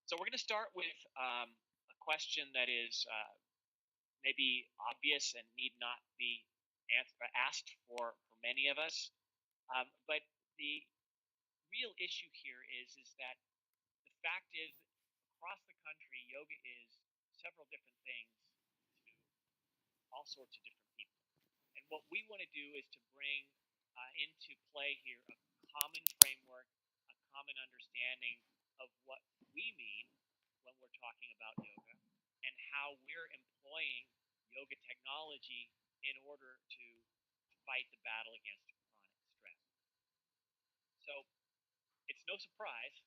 So we're going to start with a question that is maybe obvious and need not be asked for many of us. But the real issue here is that the fact is, across the country, yoga is several different things to all sorts of different people. And what we want to do is to bring into play here a common framework, a common understanding of what we mean when we're talking about yoga and how we're employing yoga technology in order to fight the battle against chronic stress. So it's no surprise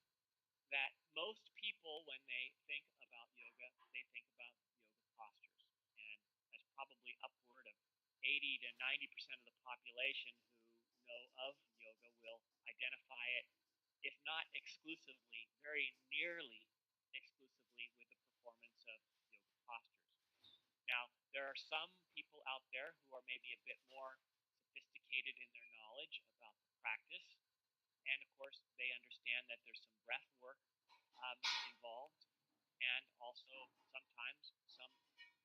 that most people, when they think about yoga, they think about yoga postures. And that's probably upward of 80 to 90% of the population who know of yoga will identify it, if not exclusively, very nearly exclusively with the performance of yoga postures. Now, there are some people out there who are maybe a bit more sophisticated in their knowledge about the practice, and of course, they understand that there's some breath work involved, and also sometimes some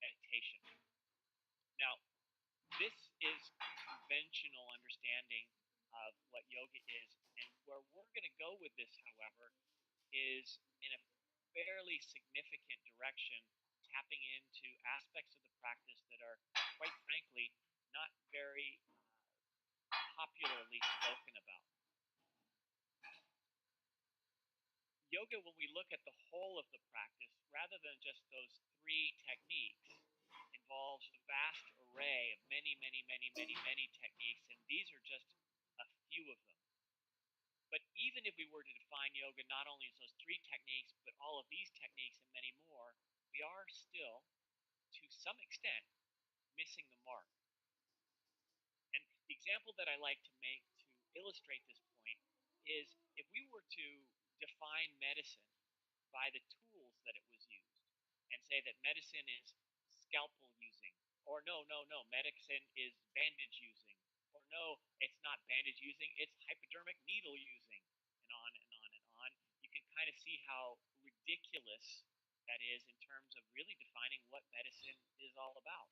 meditation. Now, this is conventional understanding of what yoga is, and where we're going to go with this, however, is in a fairly significant direction, tapping into aspects of the practice that are, quite frankly, not very popularly spoken about. Yoga, when we look at the whole of the practice, rather than just those three techniques, involves a vast array of many techniques, and these are just a few of them. But even if we were to define yoga not only as those three techniques, but all of these techniques and many more, we are still, to some extent, missing the mark. And the example that I like to make to illustrate this point is if we were to define medicine by the tools that it was used and say that medicine is scalpel using, or no, medicine is bandage using, or no, it's not bandage using, it's hypodermic needle using, and on and on and on, you can kind of see how ridiculous that is in terms of really defining what medicine is all about,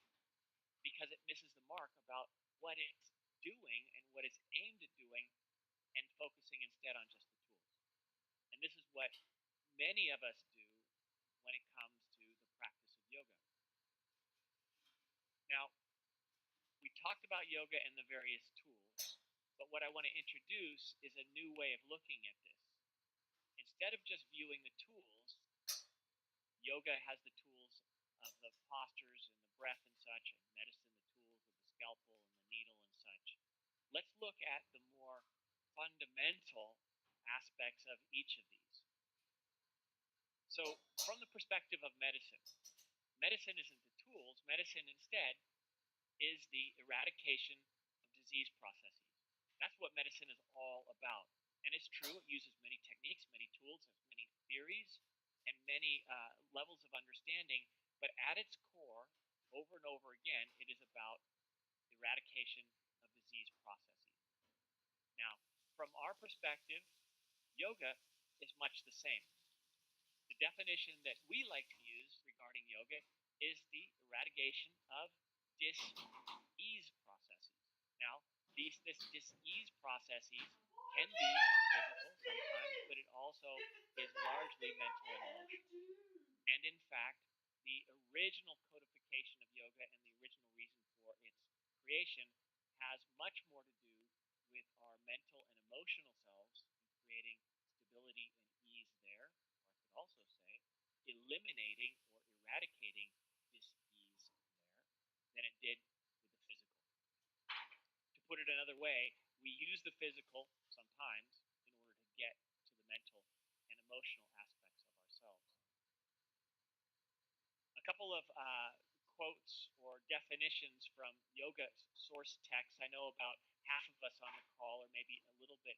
because it misses the mark about what it's doing and what it's aimed at doing, and focusing instead on just the tools. And this is what many of us do when it comes to the practice of yoga. Now, we talked about yoga and the various tools, but what I want to introduce is a new way of looking at this. Instead of just viewing the tools, yoga has the tools of the postures and the breath and such, and medicine, the tools of the scalpel and the needle and such. Let's look at the more fundamental aspects of each of these. So, from the perspective of medicine, medicine isn't the tools. Medicine instead is the eradication of disease processes. That's what medicine is all about. And it's true, it uses many techniques, many tools, has many theories, and many levels of understanding. But at its core, over and over again, it is about eradication of disease processes. Now, from our perspective, yoga is much the same. The definition that we like to use regarding yoga is the eradication of dis-ease processes. Now, these dis-ease processes can be physical sometimes, but it also is largely mental and emotional. And in fact, the original codification of yoga and the original reason for its creation has much more to do with our mental and emotional selves and creating stability and ease there, or I could also say eliminating or eradicating dis-ease there, than it did with the physical. To put it another way, we use the physical sometimes in order to get to the mental and emotional aspects of ourselves. A couple of quotes or definitions from yoga source texts. I know about half of us on the call, or maybe a little bit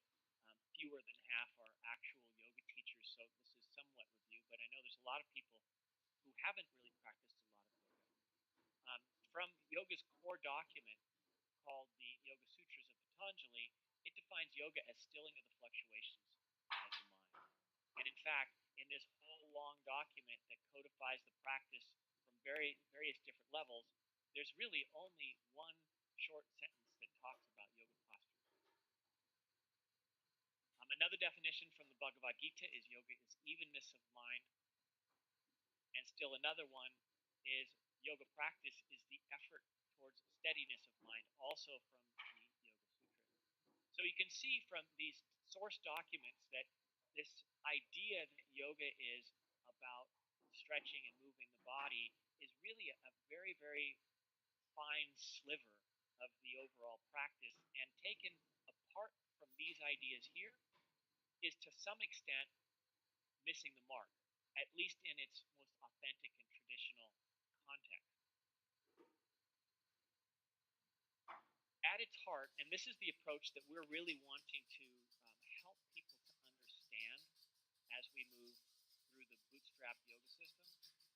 fewer than half, are actual yoga teachers, so this is somewhat review, but I know there's a lot of people who haven't really practiced a lot of yoga. From yoga's core document, called the Yoga Sutras of Patanjali, it defines yoga as stilling of the fluctuations of the mind. And in fact, in this whole long document that codifies the practice from various different levels, there's really only one short sentence that talks about yoga posture. Another definition from the Bhagavad Gita is yoga is evenness of mind. And still another one is yoga practice is the effort towards steadiness of mind, also from the Yoga Sutra. So you can see from these source documents that this idea that yoga is about stretching and moving the body is really a very, very fine sliver of the overall practice, and taken apart from these ideas here is to some extent missing the mark, at least in its most authentic and traditional context. At its heart, and this is the approach that we're really wanting to help people to understand as we move through the bootstrap yoga system,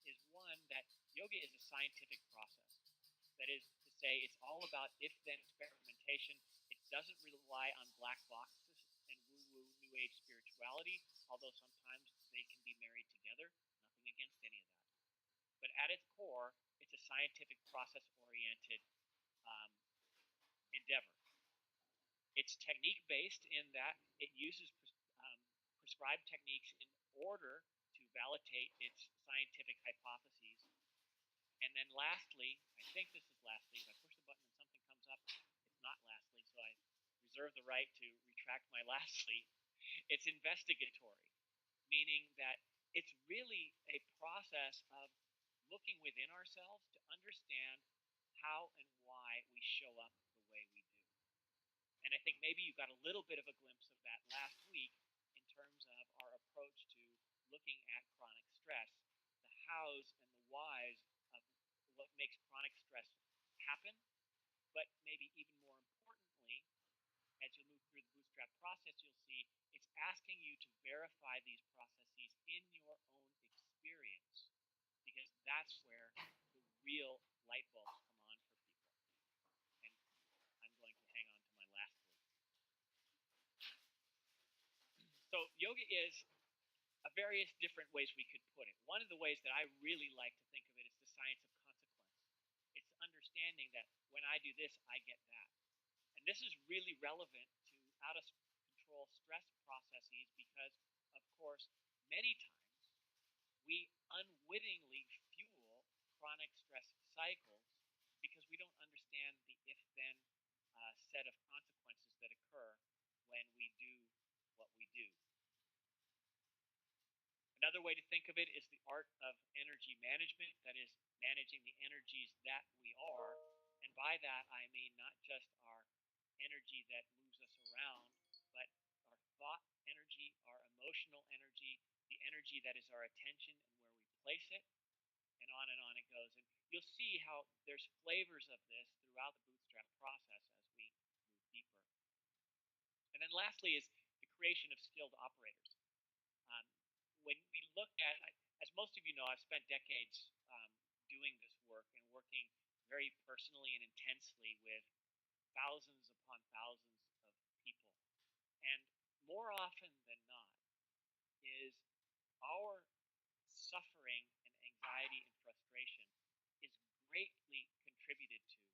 is one that yoga is a scientific process. That is to say, it's all about if-then experimentation. It doesn't rely on black boxes and woo-woo New Age spirituality, although sometimes they can be married together. Nothing against any of that. But at its core, it's a scientific process-oriented endeavor. It's technique-based in that it uses prescribed techniques in order to validate its scientific hypotheses. And then lastly, I think this is lastly, if I push the button and something comes up, it's not lastly, so I reserve the right to retract my lastly. It's investigatory, meaning that it's really a process of looking within ourselves to understand how and why we show up the way we do. And I think maybe you got a little bit of a glimpse of that last week in terms of our approach to looking at chronic stress, the hows and the whys of what makes chronic stress happen, but maybe even more importantly, as you move through the bootstrap process, you'll see it's asking you to verify these processes in your own experience, because that's where the real light bulbs come on for people. And I'm going to hang on to my last word. So yoga is various different ways we could put it. One of the ways that I really like to think of it is the science of consequence. It's understanding that when I do this, I get that. And this is really relevant to out of control stress processes because, of course, many times we unwittingly fuel chronic stress cycles because we don't understand the if-then set of consequences that occur when we do what we do. Another way to think of it is the art of energy management, that is, managing the energies that we are. And by that, I mean not just our energy that moves us around, but our thought energy, our emotional energy, the energy that is our attention and where we place it, and on it goes. And you'll see how there's flavors of this throughout the bootstrap process as we move deeper. And then lastly is the creation of skilled operators. When we look at, as most of you know, I've spent decades doing this work and working very personally and intensely with thousands upon thousands of people. And more often than not is our suffering and anxiety and frustration is greatly contributed to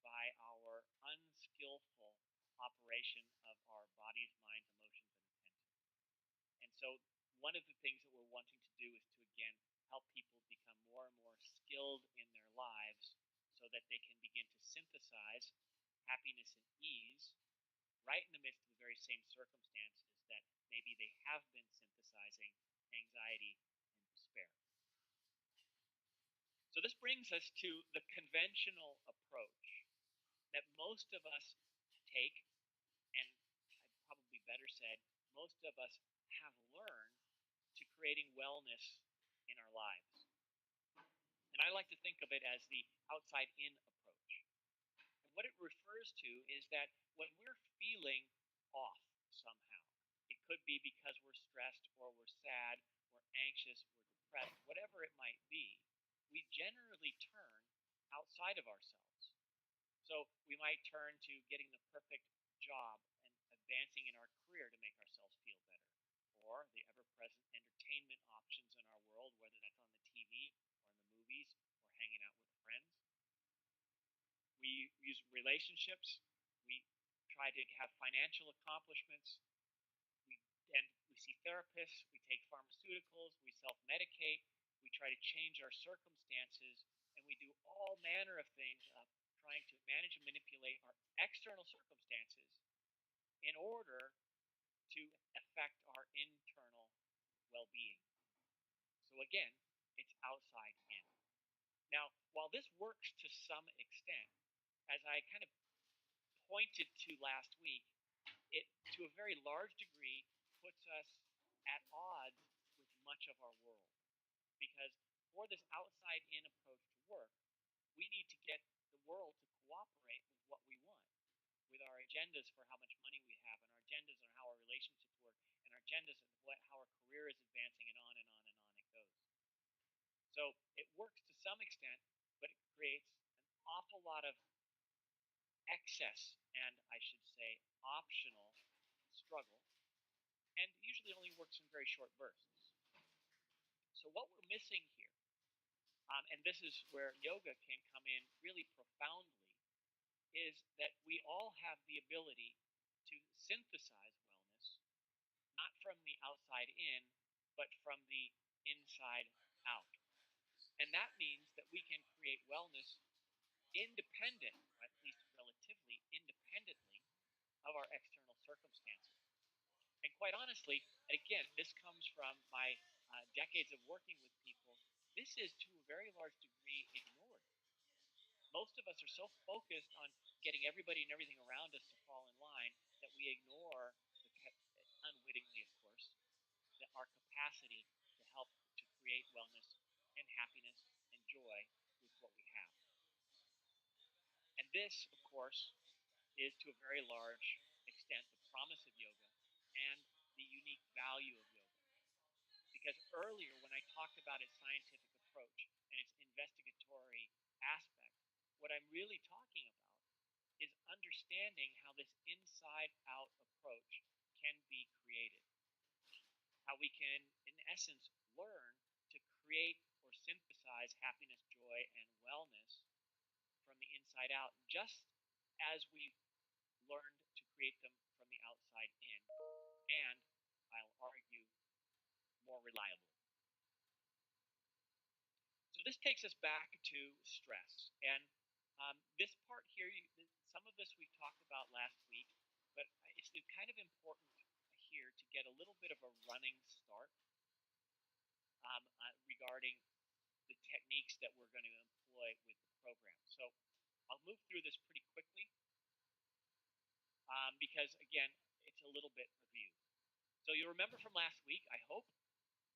by our unskillful operation of our bodies, minds, emotions, and intentions. And so one of the things that we're wanting to do is to, again, help people become more and more skilled in their lives so that they can begin to synthesize happiness and ease right in the midst of the very same circumstances that maybe they have been synthesizing anxiety and despair. So this brings us to the conventional approach that most of us take, and I probably better said, most of us have learned to creating wellness in our lives. And I like to think of it as the outside-in approach. And what it refers to is that when we're feeling off somehow, it could be because we're stressed or we're sad, we're anxious, we're depressed, whatever it might be, we generally turn outside of ourselves. So we might turn to getting the perfect job and advancing in our career to make ourselves feel better, or the ever-present entertainment We use relationships. We try to have financial accomplishments. We we see therapists. We take pharmaceuticals. We self-medicate. We try to change our circumstances, and we do all manner of things, trying to manage and manipulate our external circumstances in order to affect our internal well-being. So again, it's outside in. Now, while this works to some extent, as I kind of pointed to last week, it to a very large degree puts us at odds with much of our world. Because for this outside in approach to work, we need to get the world to cooperate with what we want, with our agendas for how much money we have, and our agendas on how our relationships work, and our agendas on how our career is advancing, and on and on and on it goes. So it works to some extent, but it creates an awful lot of excess and, I should say, optional struggle, and usually only works in very short bursts. So what we're missing here, and this is where yoga can come in really profoundly, is that we all have the ability to synthesize wellness, not from the outside in, but from the inside out. And that means that we can create wellness independent, or at least relatively independently, of our external circumstances. And quite honestly, and again, this comes from my decades of working with people, this is to a very large degree ignored. Most of us are so focused on getting everybody and everything around us to fall in line that we ignore, unwittingly of course, that our capacity to help to create wellness and happiness and joy with what we have. And this, of course, is to a very large extent the promise of yoga and the unique value of yoga. Because earlier, when I talked about its scientific approach and its investigatory aspect, what I'm really talking about is understanding how this inside-out approach can be created. How we can, in essence, learn to create or synthesize happiness, joy, and wellness from the inside out, just as we learned to create them from the outside in, and I'll argue more reliably. So this takes us back to stress, and this part here, some of this we talked about last week, but it's kind of important here to get a little bit of a running start regarding the techniques that we're going to employ with the program. So I'll move through this pretty quickly because, again, it's a little bit review. So you'll remember from last week, I hope,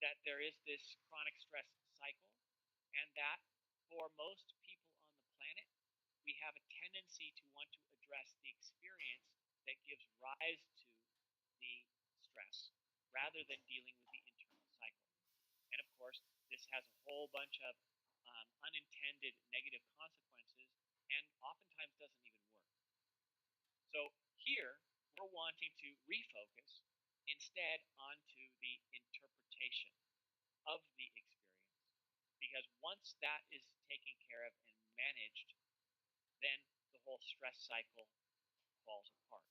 that there is this chronic stress cycle, and that for most people on the planet, we have a tendency to want to address the experience that gives rise to the stress rather than dealing with the internal cycle. And of course, this has a whole bunch of unintended negative consequences and oftentimes doesn't even work. So here, we're wanting to refocus instead onto the interpretation of the experience. Because once that is taken care of and managed, then the whole stress cycle falls apart.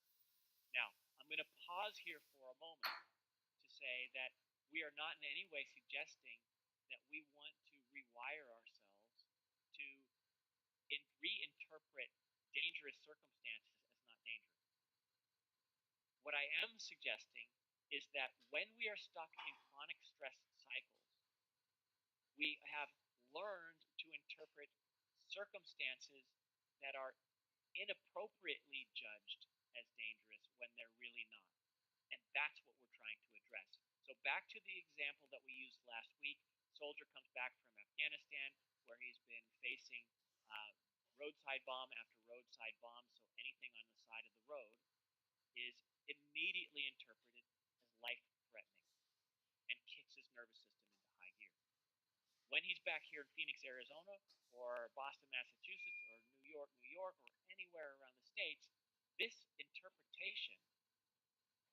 Now, I'm going to pause here for a moment to say that we are not in any way suggesting that we want to rewire ourselves to reinterpret dangerous circumstances as not dangerous. What I am suggesting is that when we are stuck in chronic stress cycles, we have learned to interpret circumstances that are inappropriately judged as dangerous when they're really not. And that's what we're trying to address. So back to the example that we used last week, soldier comes back from Afghanistan where he's been facing roadside bomb after roadside bomb, so anything on the side of the road is immediately interpreted as life-threatening and kicks his nervous system into high gear. When he's back here in Phoenix, Arizona, or Boston, Massachusetts, or New York, or anywhere around the states, this interpretation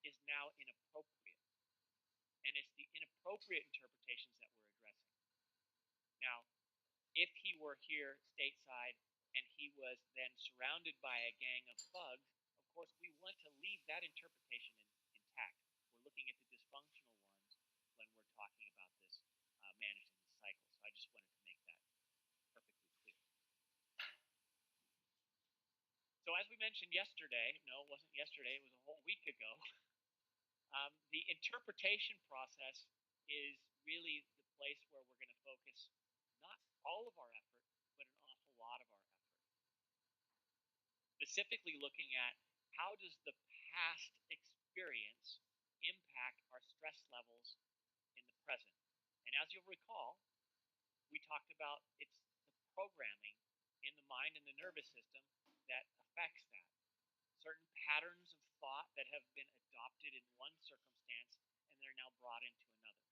is now inappropriate. And it's the inappropriate interpretations that we're addressing. Now, if he were here stateside and he was then surrounded by a gang of thugs, of course, we want to leave that interpretation intact. We're looking at the dysfunctional ones when we're talking about this managing the cycle. So I just wanted to make that perfectly clear. So as we mentioned yesterday, no, it wasn't yesterday, it was a whole week ago, the interpretation process is really the place where we're going to focus not all of our effort, but an awful lot of our effort. Specifically looking at how does the past experience impact our stress levels in the present. And as you'll recall, we talked about it's the programming in the mind and the nervous system that affects that. Certain patterns of thought that have been adopted in one circumstance and they're now brought into another.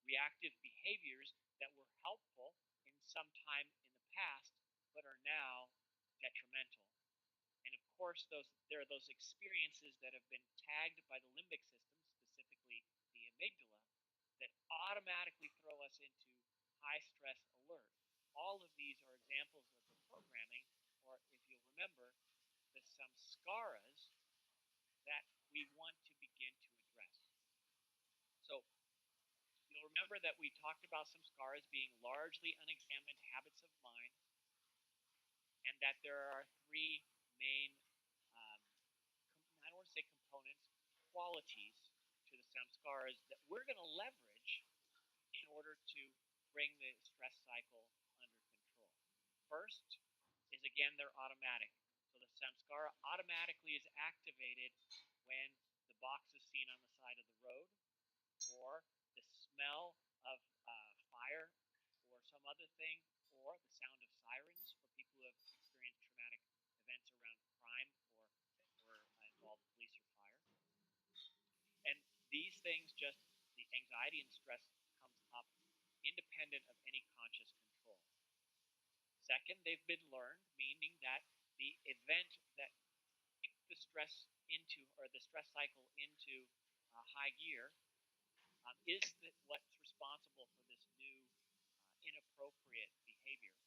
Reactive behaviors that were helpful in some time in the past but are now detrimental. And of course, there are those experiences that have been tagged by the limbic system, specifically the amygdala, that automatically throw us into high stress alert. All of these are examples of the programming, or if you'll remember, the samskaras that we want to begin to address. So you'll remember that we talked about samskaras being largely unexamined habits of mind, and that there are three main, I don't want to say components, qualities to the samskaras that we're going to leverage in order to bring the stress cycle under control. First is, again, they're automatic. So the samskara automatically is activated when the box is seen on the side of the road, or the smell of fire or some other thing, or the sound of sirens for people who have experienced traumatic events around crime or involve police or fire. And these things, just the anxiety and stress comes up independent of any conscious control. Second, they've been learned, meaning that the event that kicked the stress into, or the stress cycle into high gear, is what's responsible for this new inappropriate behavior.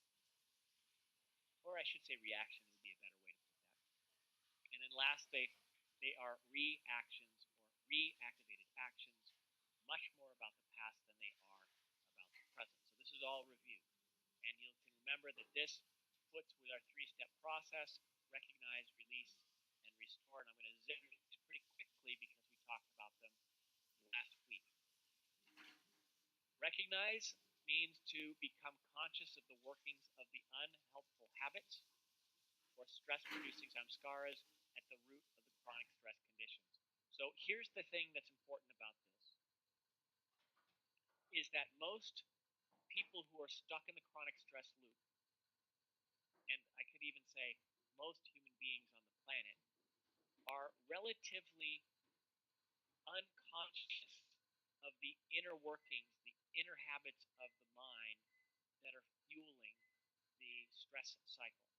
Or I should say reaction would be a better way to put that. And then last, they are reactions or reactivated actions, much more about the past than they are about the present. So this is all review. And you can remember that this foots with our three-step process: recognize, release, and restore. And I'm going to zip these pretty quickly because we talked about them last week. Recognize means to become conscious of the workings of the unhelpful habits or stress-producing samskaras at the root of the chronic stress conditions. So here's the thing that's important about this, is that most people who are stuck in the chronic stress loop, and I could even say most human beings on the planet, are relatively unconscious of the inner workings, the inner habits of the mind that are fueling the stress cycle.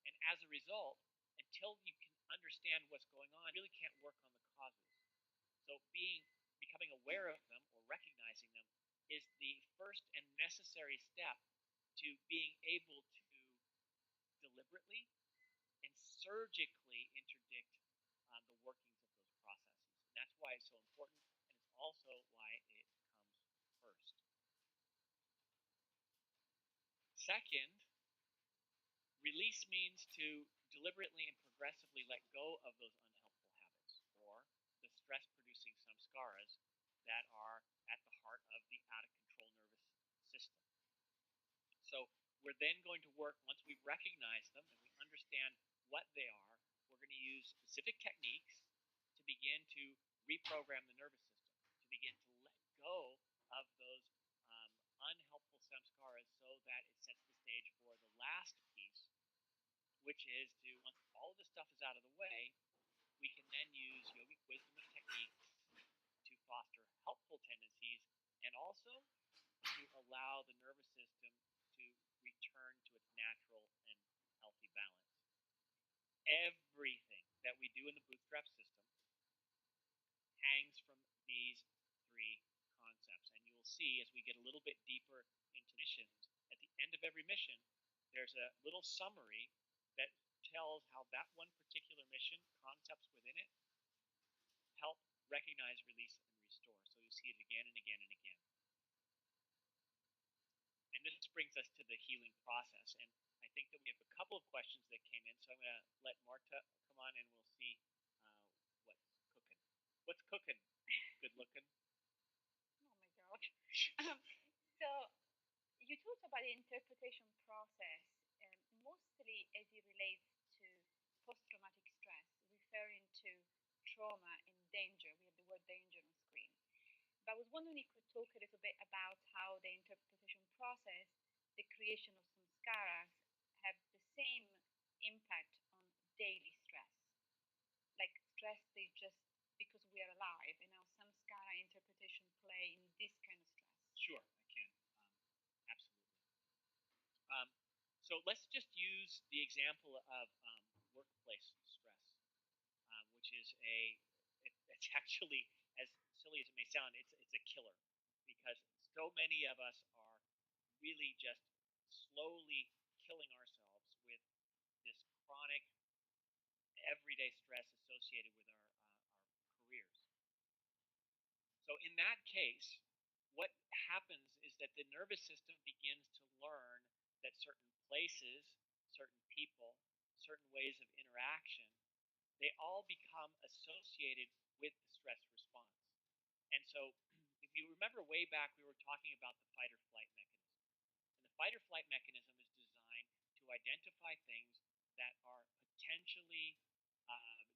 And as a result, until you can understand what's going on, you really can't work on the causes. So becoming aware of them or recognizing them is the first and necessary step to being able to deliberately and surgically interdict the workings of those processes. And that's why it's so important, and it's also why it comes first. Second, release means to deliberately and progressively let go of those unhelpful habits, or the stress-producing samskaras that are at the heart of the out-of-control nervous system. So we're then going to work, once we recognize them and we understand what they are, we're going to use specific techniques to begin to reprogram the nervous system, to begin to let go of those unhelpful samskaras so that it sets the stage for the last piece, which is to, once all of this stuff is out of the way, we can then use yogic wisdom and techniques to foster helpful tendencies and also to allow the nervous system to return to its natural and healthy balance. Everything that we do in the bootstrap system hangs from these three concepts. And you will see as we get a little bit deeper into missions, at the end of every mission, there's a little summary that tells how that one particular mission, concepts within it, help recognize, release, and restore. So you see it again and again and again. And this brings us to the healing process. And I think that we have a couple of questions that came in. So I'm going to let Marta come on and we'll see what's cooking. What's cooking? Good looking. Oh my God. So you talked about the interpretation process, mostly as it relates to post-traumatic stress, referring to trauma and danger. We have the word danger on screen. But I was wondering if you could talk a little bit about how the interpretation process, the creation of samskaras, have the same impact on daily stress. Like stress is just because we are alive, and how samskara interpretation play in this kind of stress. Sure, I can. Absolutely. So let's just use the example of workplace stress, which is it's actually, as silly as it may sound, it's a killer, because so many of us are really just slowly killing ourselves with this chronic everyday stress associated with our careers. So in that case, what happens is that the nervous system begins to learn that certain places, certain people, certain ways of interaction, they all become associated with the stress response. And so if you remember way back, we were talking about the fight or flight mechanism. And the fight or flight mechanism is designed to identify things that are potentially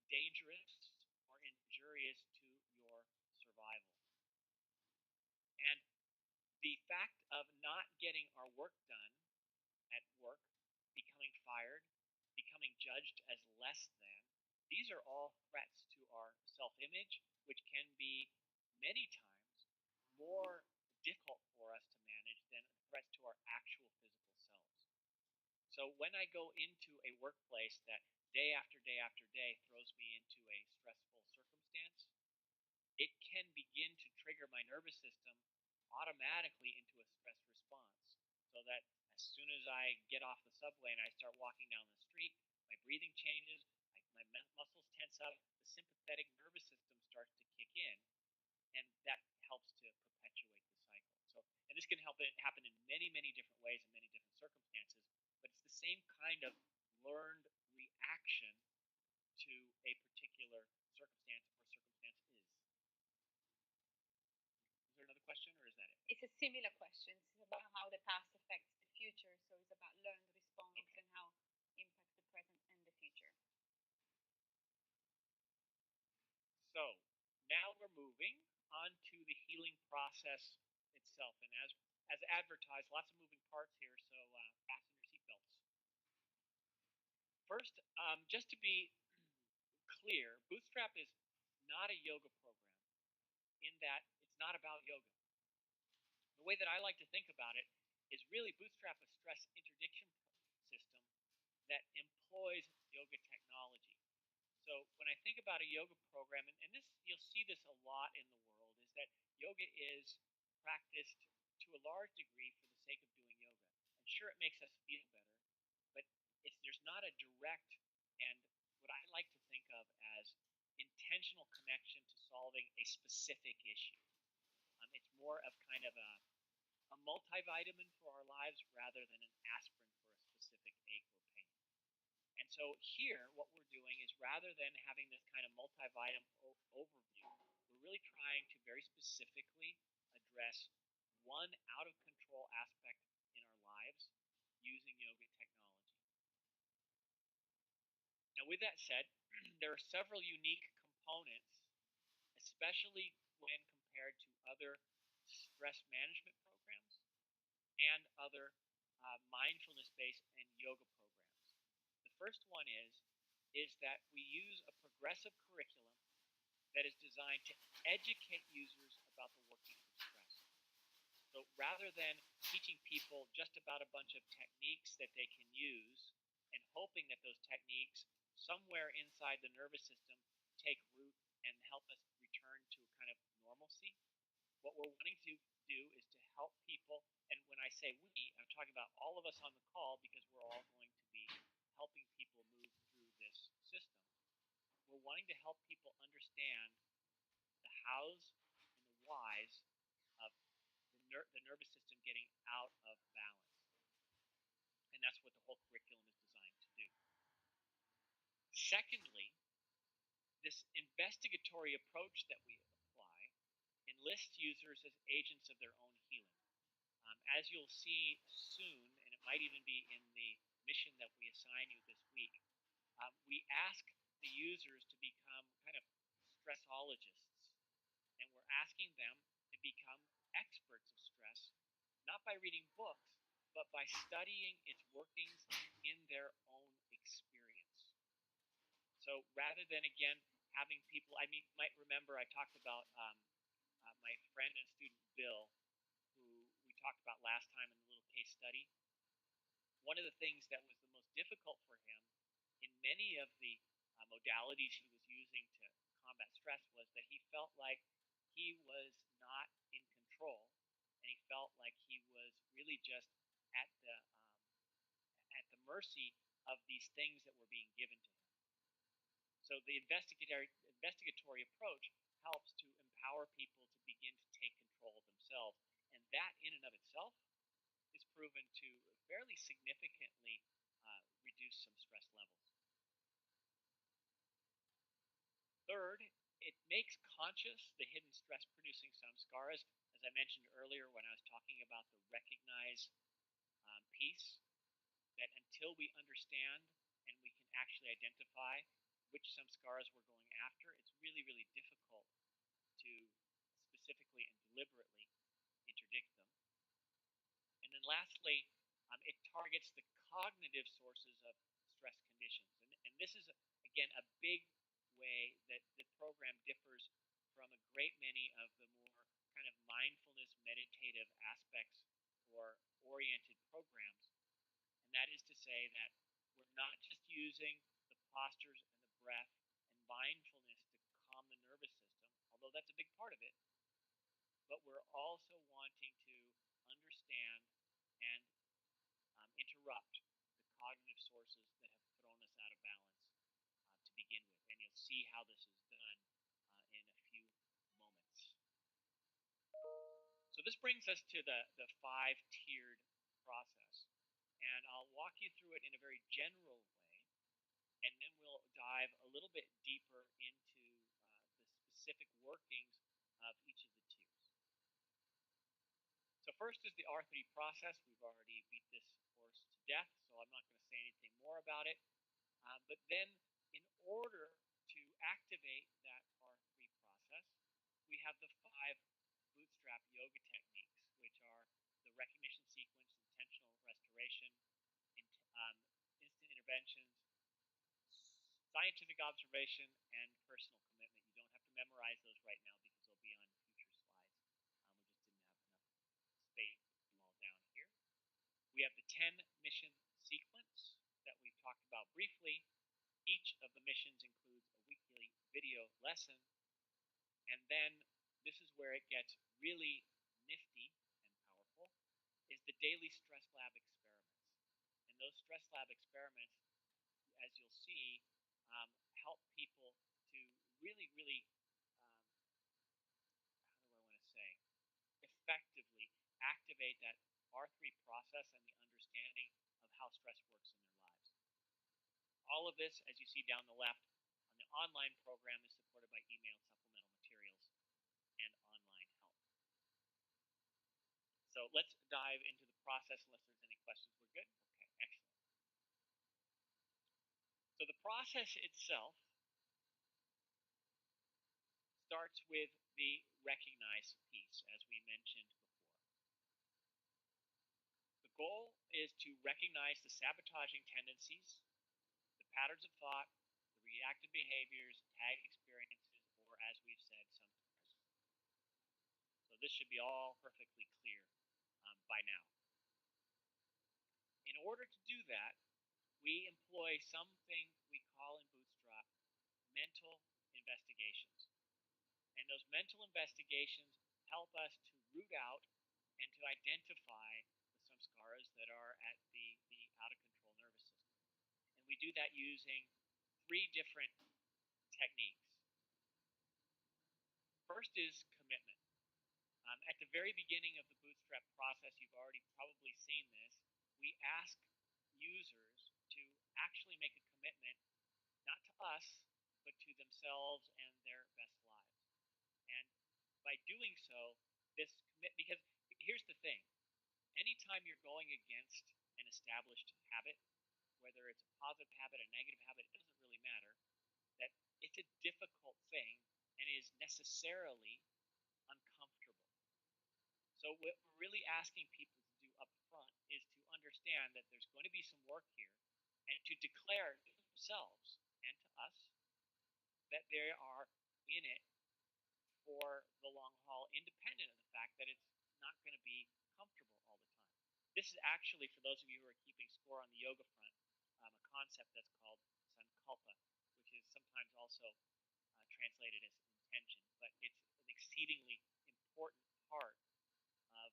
dangerous or injurious to your survival. And the fact of not getting our work done at work, becoming fired, becoming judged as less than, these are all threats to our self-image, which can be many times more difficult for us to manage than threats to our actual physical selves. So when I go into a workplace that day after day after day throws me into a stressful circumstance, it can begin to trigger my nervous system automatically into a stress response, so that as soon as I get off the subway and I start walking down the street, my breathing changes, my muscles tense up, the sympathetic nervous system starts to kick in, and that helps to perpetuate the cycle. So, and this can happen in many, many different ways in many different circumstances, but it's the same kind of learned reaction to a particular circumstance or circumstance is. Is there another question, or is that it? It's a similar question. It's about how the past affects the future. So it's about learned response and how impacts the present and the future. So now we're moving on to the healing process itself. And as advertised, lots of moving parts here, so fasten your seatbelts. First, just to be clear, Bootstrap is not a yoga program, in that it's not about yoga. The way that I like to think about it is really Bootstrap a stress interdiction system that employs yoga technology. So when I think about a yoga program, and this, you'll see this a lot in the world, is that yoga is practiced to a large degree for the sake of doing yoga. And sure, it makes us feel better, but there's not a direct and what I like to think of as intentional connection to solving a specific issue. It's more of kind of a multivitamin for our lives rather than an aspirin for a specific ache or pain. And so here, what we're doing is, rather than having this kind of multivitamin overview, we're really trying to very specifically address one out-of-control aspect in our lives using yoga technology. Now, with that said, there are several unique components, especially when compared to other stress management programs and other mindfulness-based and yoga programs. The first one is that we use a progressive curriculum that is designed to educate users about the workings of stress. So rather than teaching people just about a bunch of techniques that they can use and hoping that those techniques somewhere inside the nervous system take root and help us return to kind of normalcy, what we're wanting to do is to help people. And when I I say we, I'm talking about all of us on the call because we're all going to be helping people move through this system. We're wanting to help people understand the hows and the whys of the nervous system getting out of balance. And that's what the whole curriculum is designed to do. Secondly, this investigatory approach that we apply enlists users as agents of their own healing. As you'll see soon, and it might even be in the mission that we assign you this week, we ask the users to become kind of stressologists, and we're asking them to become experts of stress, not by reading books, but by studying its workings in their own experience. So rather than, again, having people, might remember I talked about my friend and student Bill, who we talked about last time in the little case study. One of the things that was the most difficult for him in many of the modalities he was using to combat stress was that he felt like he was not in control, and he felt like he was really just at the mercy of these things that were being given to him. So the investigatory approach helps to empower people to begin to take control of themselves, and that in and of itself is proven to fairly significantly reduce some stress levels. Third, it makes conscious the hidden stress-producing samskaras. As I mentioned earlier when I was talking about the recognize piece, that until we understand and we can actually identify which samskaras we're going after, it's really, really difficult to specifically and deliberately interdict them. And then lastly, it targets the cognitive sources of stress conditions. And this is, again, a big way that the program differs from a great many of the more kind of mindfulness meditative aspects or oriented programs. And that is to say that we're not just using the postures and the breath and mindfulness to calm the nervous system, although that's a big part of it, but we're also wanting to understand and interrupt the cognitive sources that have thrown us out of balance to begin with. And you'll see how this is done in a few moments. So this brings us to the 5-tiered process. And I'll walk you through it in a very general way, and then we'll dive a little bit deeper into the specific workings of each of the tiers. So first is the R3 process. We've already beat this horse to death, so I'm not going to say anything more about it. But then in order to activate that R3 process, we have the 5 bootstrap yoga techniques, which are the recognition sequence, intentional restoration, instant interventions, scientific observation, and personal commitment. You don't have to memorize those right now because they'll be on future slides. We just didn't have enough space to put them all down here. We have the 10 mission sequence that we've talked about briefly. Each of the missions includes a weekly video lesson. And then this is where it gets really nifty and powerful, is the daily stress lab experiments. And those stress lab experiments, as you'll see, help people to really, really, how do I want to say, effectively activate that R3 process and the understanding of how stress works in their lives. All of this, as you see down the left, on the online program is supported by email supplemental materials and online help. So let's dive into the process unless there's any questions. We're good? Okay, excellent. So the process itself starts with the recognize piece, as we mentioned before. The goal is to recognize the sabotaging tendencies, the patterns of thought, the reactive behaviors, tag experiences, or as we've said, sometimes. So this should be all perfectly clear by now. In order to do that, we employ something we call in Bootstrap mental investigations. And those mental investigations help us to root out and to identify the samskaras that are at the out of control nervous system. And we do that using 3 different techniques. First is commitment. At the very beginning of the bootstrap process, you've already probably seen this, we ask users to actually make a commitment, not to us, but to themselves and their best lives. And by doing so, because here's the thing, anytime you're going against an established habit, whether it's a positive habit, a negative habit, it doesn't really matter, that it's a difficult thing and is necessarily uncomfortable. So what we're really asking people to do up front is to understand that there's going to be some work here and to declare to themselves and to us that they are in it for the long haul, independent of the fact that it's not going to be comfortable all the time. This is actually, for those of you who are keeping score on the yoga front, a concept that's called sankalpa, which is sometimes also translated as intention, but it's an exceedingly important part of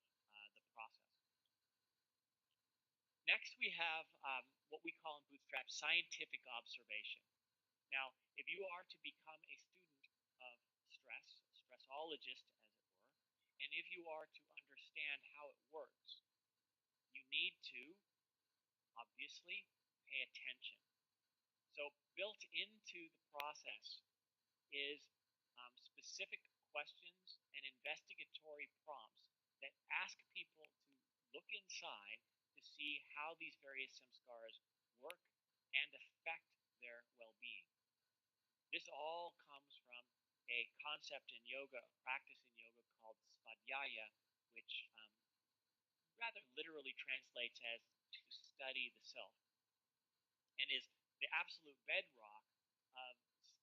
the process. Next, we have what we call in Bootstrap scientific observation. Now, if you are to become a student of stress, a stressologist as it were, and if you are to understand how it works, you need to obviously pay attention. So built into the process is specific questions and investigatory prompts that ask people to look inside to see how these various samskaras work and affect their well-being. This all comes from a concept in yoga, a practice in yoga called svadhyaya, which rather literally translates as to study the self, and is the absolute bedrock of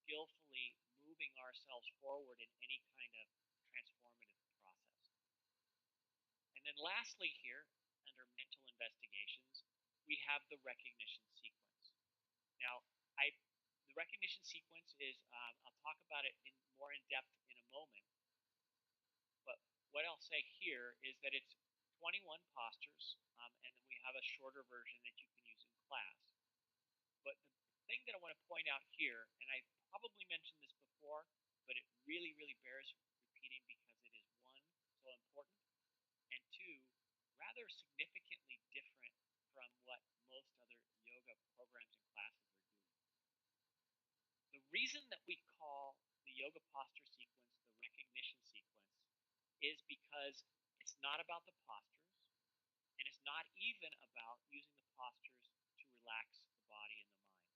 skillfully moving ourselves forward in any kind of transformative process. And then lastly here, under mental investigations, we have the recognition sequence. Now, the recognition sequence is, I'll talk about it more in depth in a moment, but what I'll say here is that it's 21 postures, and then we have a shorter version that you can use in class. But the thing that I want to point out here, and I probably mentioned this before, but it really, really bears repeating because it is, one, so important, and two, rather significantly different from what most other yoga programs and classes are doing. The reason that we call the yoga posture sequence the recognition sequence is because it's not about the postures, and it's not even about using the postures to relax the body and the mind.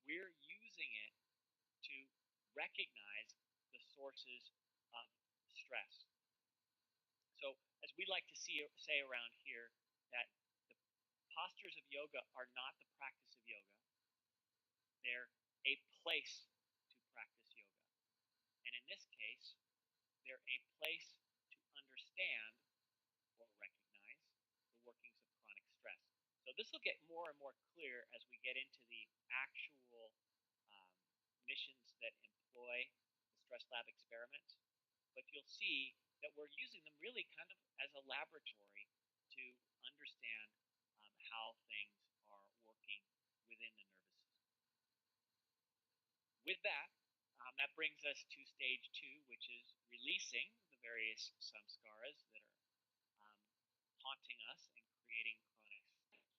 We're using it to recognize the sources of stress. So, as we like to say around here, that the postures of yoga are not the practice of yoga. They're a place to practice yoga. And in this case, they're a place to understand or recognize the workings of chronic stress. So this will get more and more clear as we get into the actual missions that employ the Stress Lab experiments. But you'll see that we're using them really kind of as a laboratory to understand how things are working within the nervous system. With that, that brings us to stage 2, which is releasing the various samskaras that are haunting us and creating chronic stress.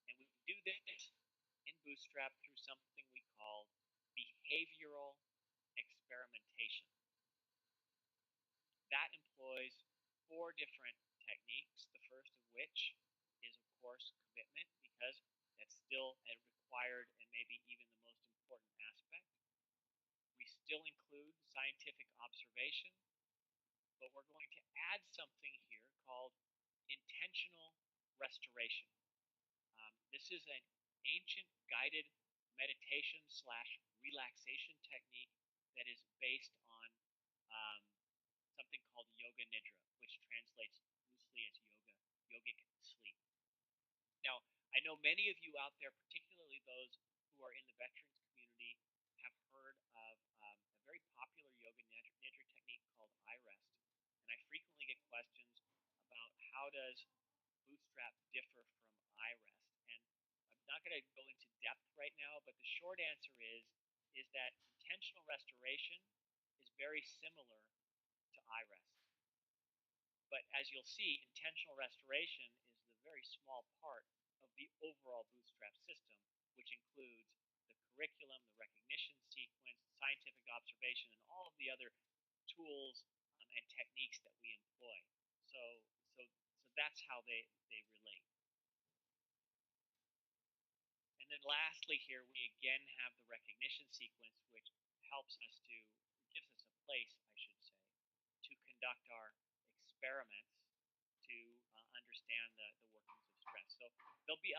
And we do this in Bootstrap through something we call behavioral experimentation. That employs 4 different techniques, the first of which is, of course, commitment, because that's still a required and maybe even the most important aspect. We still include scientific observation, but we're going to add something here called intentional restoration. This is an ancient guided meditation / relaxation technique that is based on something called yoga nidra, which translates loosely as yogic sleep. Now, I know many of you out there, particularly those who are in the veterans community, have heard of a very popular yoga nidra technique called I rest. And I frequently get questions about how does bootstrap differ from iRest? And I'm not going to go into depth right now, but the short answer is that intentional restoration is very similar to iRest. But as you'll see, intentional restoration is the very small part of the overall bootstrap system, which includes the curriculum, the recognition sequence, scientific observation, and all of the other tools and techniques that we employ. So, so, so that's how they relate. And then lastly here, we again have the recognition sequence, which gives us a place, I should say, to conduct our experiments to understand the workings of stress. So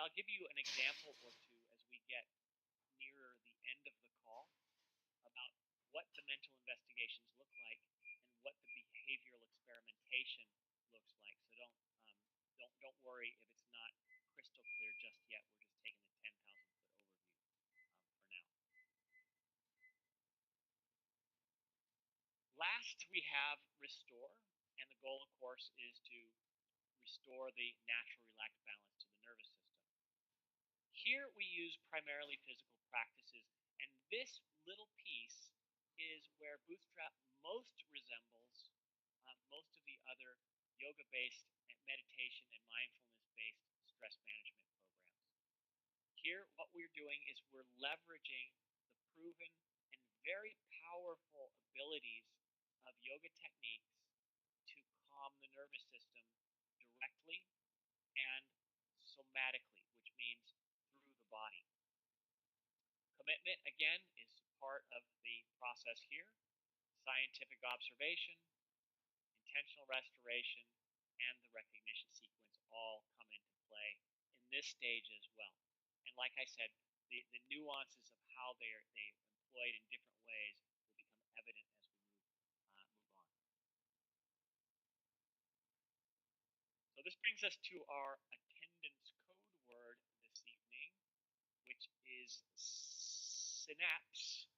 I'll give you an example or two as we get nearer the end of the call about what the mental investigations look like and what the behavioral experimentation looks like. So don't worry if it's not crystal clear just yet. We're just taking the 10,000-foot overview for now. Last, we have restore, and the goal, of course, is to restore the natural relaxed balance to the nervous system. Here we use primarily physical practices, and this little piece is where bootstrap most resembles most of the other yoga-based meditation and mindfulness-based stress management programs. Here, what we're doing is we're leveraging the proven and very powerful abilities of yoga techniques to calm the nervous system directly and somatically, which means through the body. Commitment, again, is part of the process here. Scientific observation, intentional restoration, and the recognition sequence all come into play in this stage as well. And like I said, the nuances of how they're employed in different ways will become evident as we move on. So this brings us to our attendance code word this evening, which is synapse,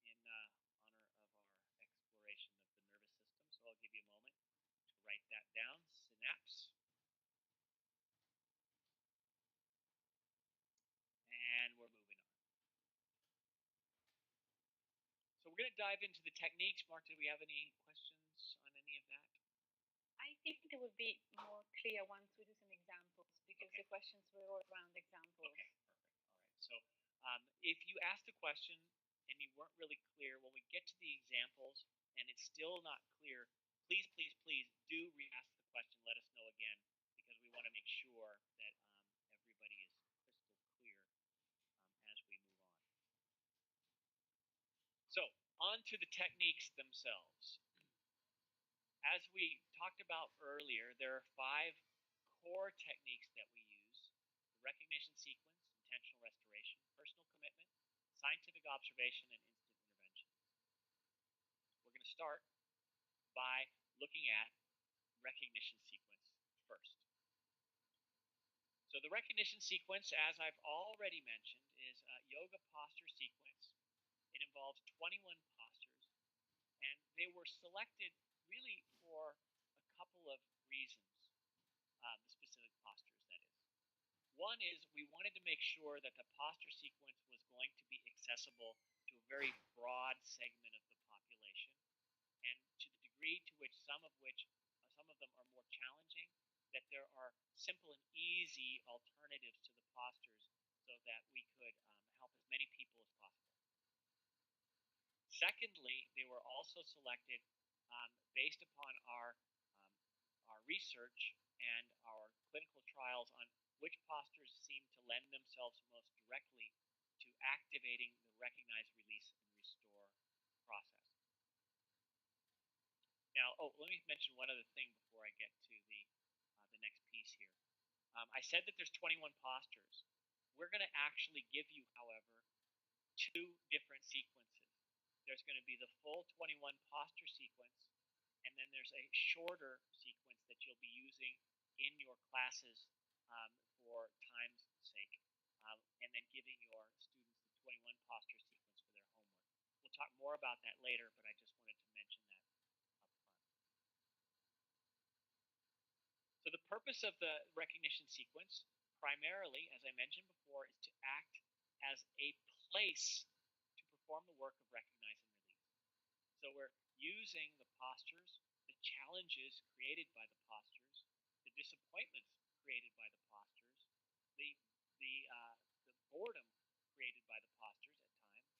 in honor of our exploration of the nervous system. So I'll give you a moment to write that down, synapse. And we're moving on. So we're going to dive into the techniques. Mark, do we have any questions on any of that? I think it would be more clear once we do some examples, because the questions were all around examples. Okay, perfect. All right. So if you asked a question and you weren't really clear, when we get to the examples and it's still not clear, please, please, please do re-ask the question. Let us know again, because we want to make sure that everybody is crystal clear as we move on. So on to the techniques themselves. As we talked about earlier, there are 5 core techniques that we use: the recognition sequence, intentional restoration, personal commitment, scientific observation, and instant intervention. We're going to start by looking at recognition sequence first. So the recognition sequence, as I've already mentioned, is a yoga posture sequence. It involves 21 postures, and they were selected really for a couple of reasons, the specific postures, that is. One is we wanted to make sure that the posture sequence was going to be accessible to a very broad segment of the population, and to the degree to which some of them are more challenging, that there are simple and easy alternatives to the postures so that we could help as many people as possible. Secondly, they were also selected based upon our research and our clinical trials on which postures seem to lend themselves most directly to activating the recognize, release, and restore process. Now, let me mention one other thing before I get to the next piece here. I said that there's 21 postures. We're going to actually give you, however, 2 different sequences. There's going to be the full 21 posture sequence, and then there's a shorter sequence that you'll be using in your classes for time's sake, and then giving your students the 21 posture sequence for their homework. We'll talk more about that later, but I just wanted to mention that up front. So So the purpose of the recognition sequence, primarily, as I mentioned before, is to act as a place to perform the work of recognize and release. So we're using the postures, the challenges created by the postures, the disappointments created by the postures, the the boredom created by the postures at times,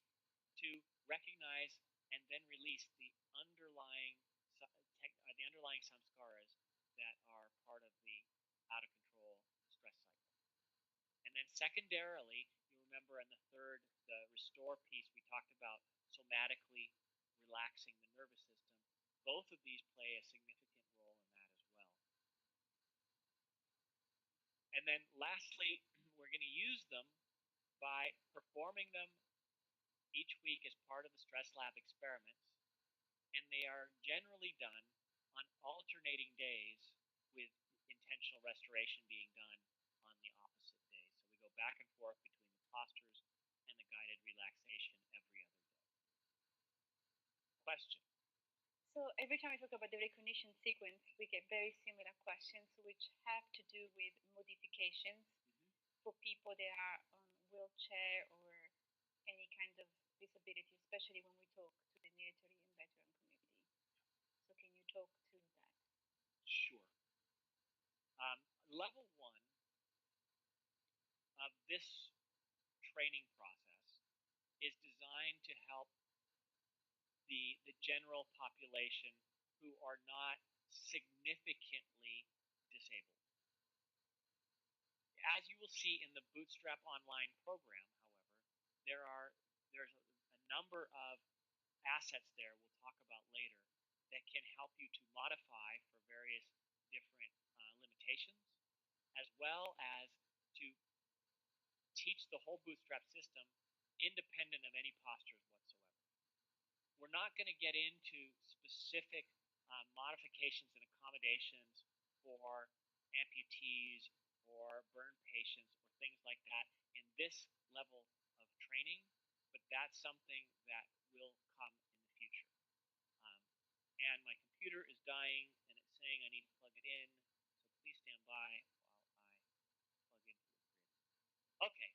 to recognize and then release the underlying samskaras that are part of the out of control stress cycle. And then secondarily, you remember in the third, the restore piece, we talked about somatically relaxing the nervous system. Both of these play a significant role in that as well. And then lastly, we're going to use them by performing them each week as part of the Stress Lab experiments. And they are generally done on alternating days with intentional restoration being done on the opposite days. So we go back and forth between the postures and the guided relaxation every other day. Question? So every time we talk about the recognition sequence, we get very similar questions which have to do with modifications for people that are on wheelchair or any kind of disability, especially when we talk to the military and veteran community. So can you talk to that? Sure. Level one of this training process is designed to help the general population who are not significantly disabled. As you will see in the Bootstrap Online program, however, there's a number of assets there we'll talk about later that can help you to modify for various different limitations, as well as to teach the whole Bootstrap system independent of any postures whatsoever. We're not going to get into specific modifications and accommodations for amputees or burn patients or things like that in this level of training, but that's something that will come in the future. And my computer is dying and it's saying I need to plug it in, so please stand by while I plug into the grid. Okay,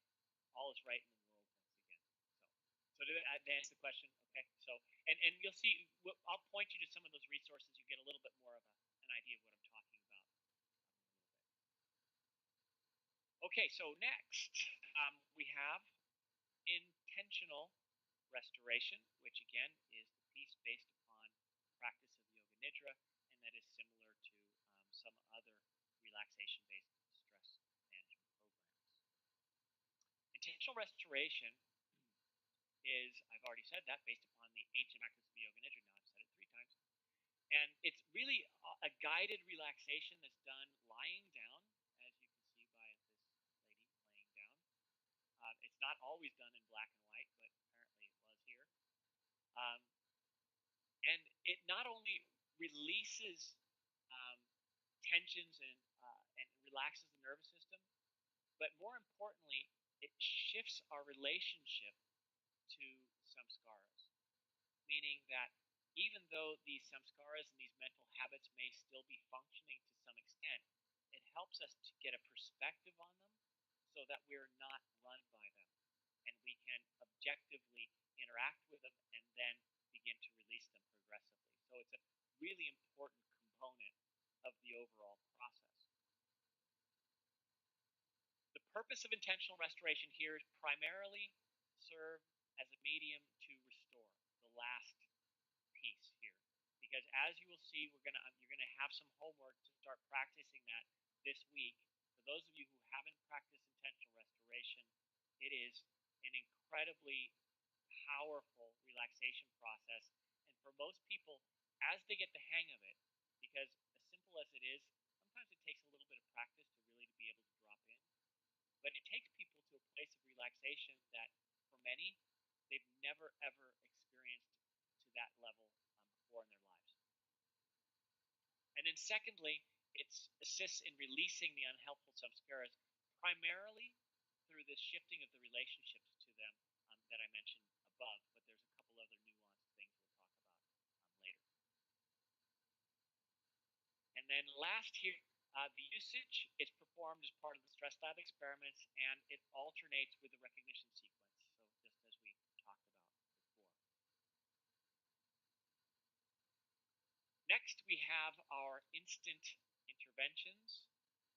all is right in the world once again. So to answer the question, okay. So and you'll see, I'll point you to some of those resources. You get a little bit more of an idea of what I'm talking about in a little bit. Okay, so next we have intentional restoration, which again is the piece based upon practice of Yoga Nidra, and that is similar to some other relaxation-based stress management programs. Intentional restoration is, I've already said that, based upon the ancient practice of Yoga Nidra. Now I've said it 3 times. And it's really a guided relaxation that's done lying down, as you can see by this lady laying down. It's not always done in black and white, but apparently it was here. And it not only releases tensions and relaxes the nervous system, but more importantly, it shifts our relationship to samskaras, meaning that even though these samskaras and these mental habits may still be functioning to some extent, it helps us to get a perspective on them so that we're not run by them and we can objectively interact with them and then begin to release them progressively. So it's a really important component of the overall process. The purpose of intentional restoration here is primarily serve as a medium to restore the last piece here, because as you will see, you're gonna have some homework to start practicing that this week. For those of you who haven't practiced intentional restoration, it is an incredibly powerful relaxation process, and for most people, as they get the hang of it, because as simple as it is, sometimes it takes a little bit of practice to really be able to drop in. But it takes people to a place of relaxation that, for many, they've never ever experienced to that level before in their lives. And then secondly, it assists in releasing the unhelpful samskaras, primarily through the shifting of the relationships to them that I mentioned above, but there's a couple other nuanced things we'll talk about later. And then last here The usage is performed as part of the stress lab experiments, and it alternates with the recognition sequence, so just as we talked about before. Next, we have our instant interventions.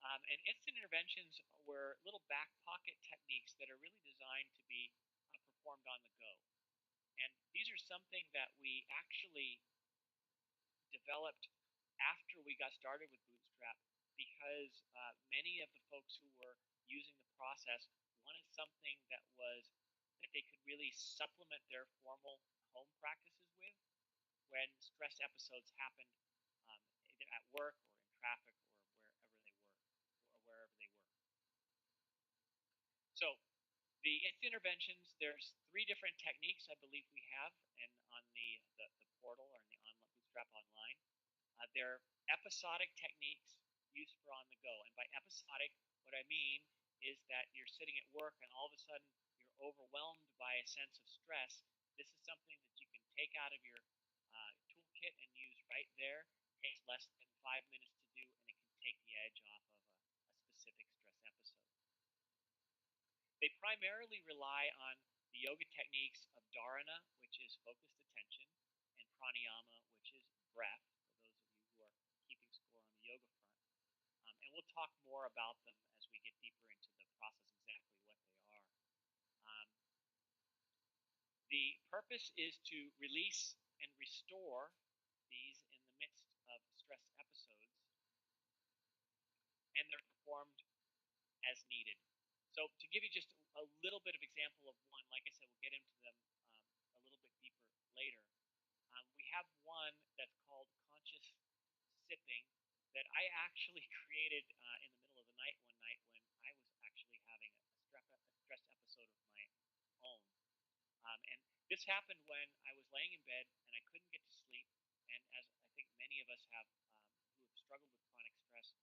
And instant interventions were little back pocket techniques that are really designed to be performed on the go. And these are something that we actually developed after we got started with Bootstrap, because many of the folks who were using the process wanted something that they could really supplement their formal home practices with when stress episodes happened, either at work or in traffic or wherever they were. So the instant interventions, there's 3 different techniques I believe we have on the portal or in the online Bootstrap Online. They're episodic techniques used for on the go. And by episodic, what I mean is that you're sitting at work and all of a sudden you're overwhelmed by a sense of stress. This is something that you can take out of your toolkit and use right there. It takes less than 5 minutes to do, and it can take the edge off of a specific stress episode. They primarily rely on the yoga techniques of dharana, which is focused attention, and pranayama, which is breath, for those of you who are keeping score on the yoga front. And we'll talk more about them as we get deeper into the process, exactly what they are. The purpose is to release and restore these in the midst of stress episodes, and they're performed as needed. So to give you just a little bit of example of one, like I said, we'll get into them a little bit deeper later. We have one that's called conscious sipping that I actually created in the middle of the night one night when I was actually having a stress episode of my own. And this happened when I was laying in bed and I couldn't get to sleep. And as I think many of us have who have struggled with chronic stress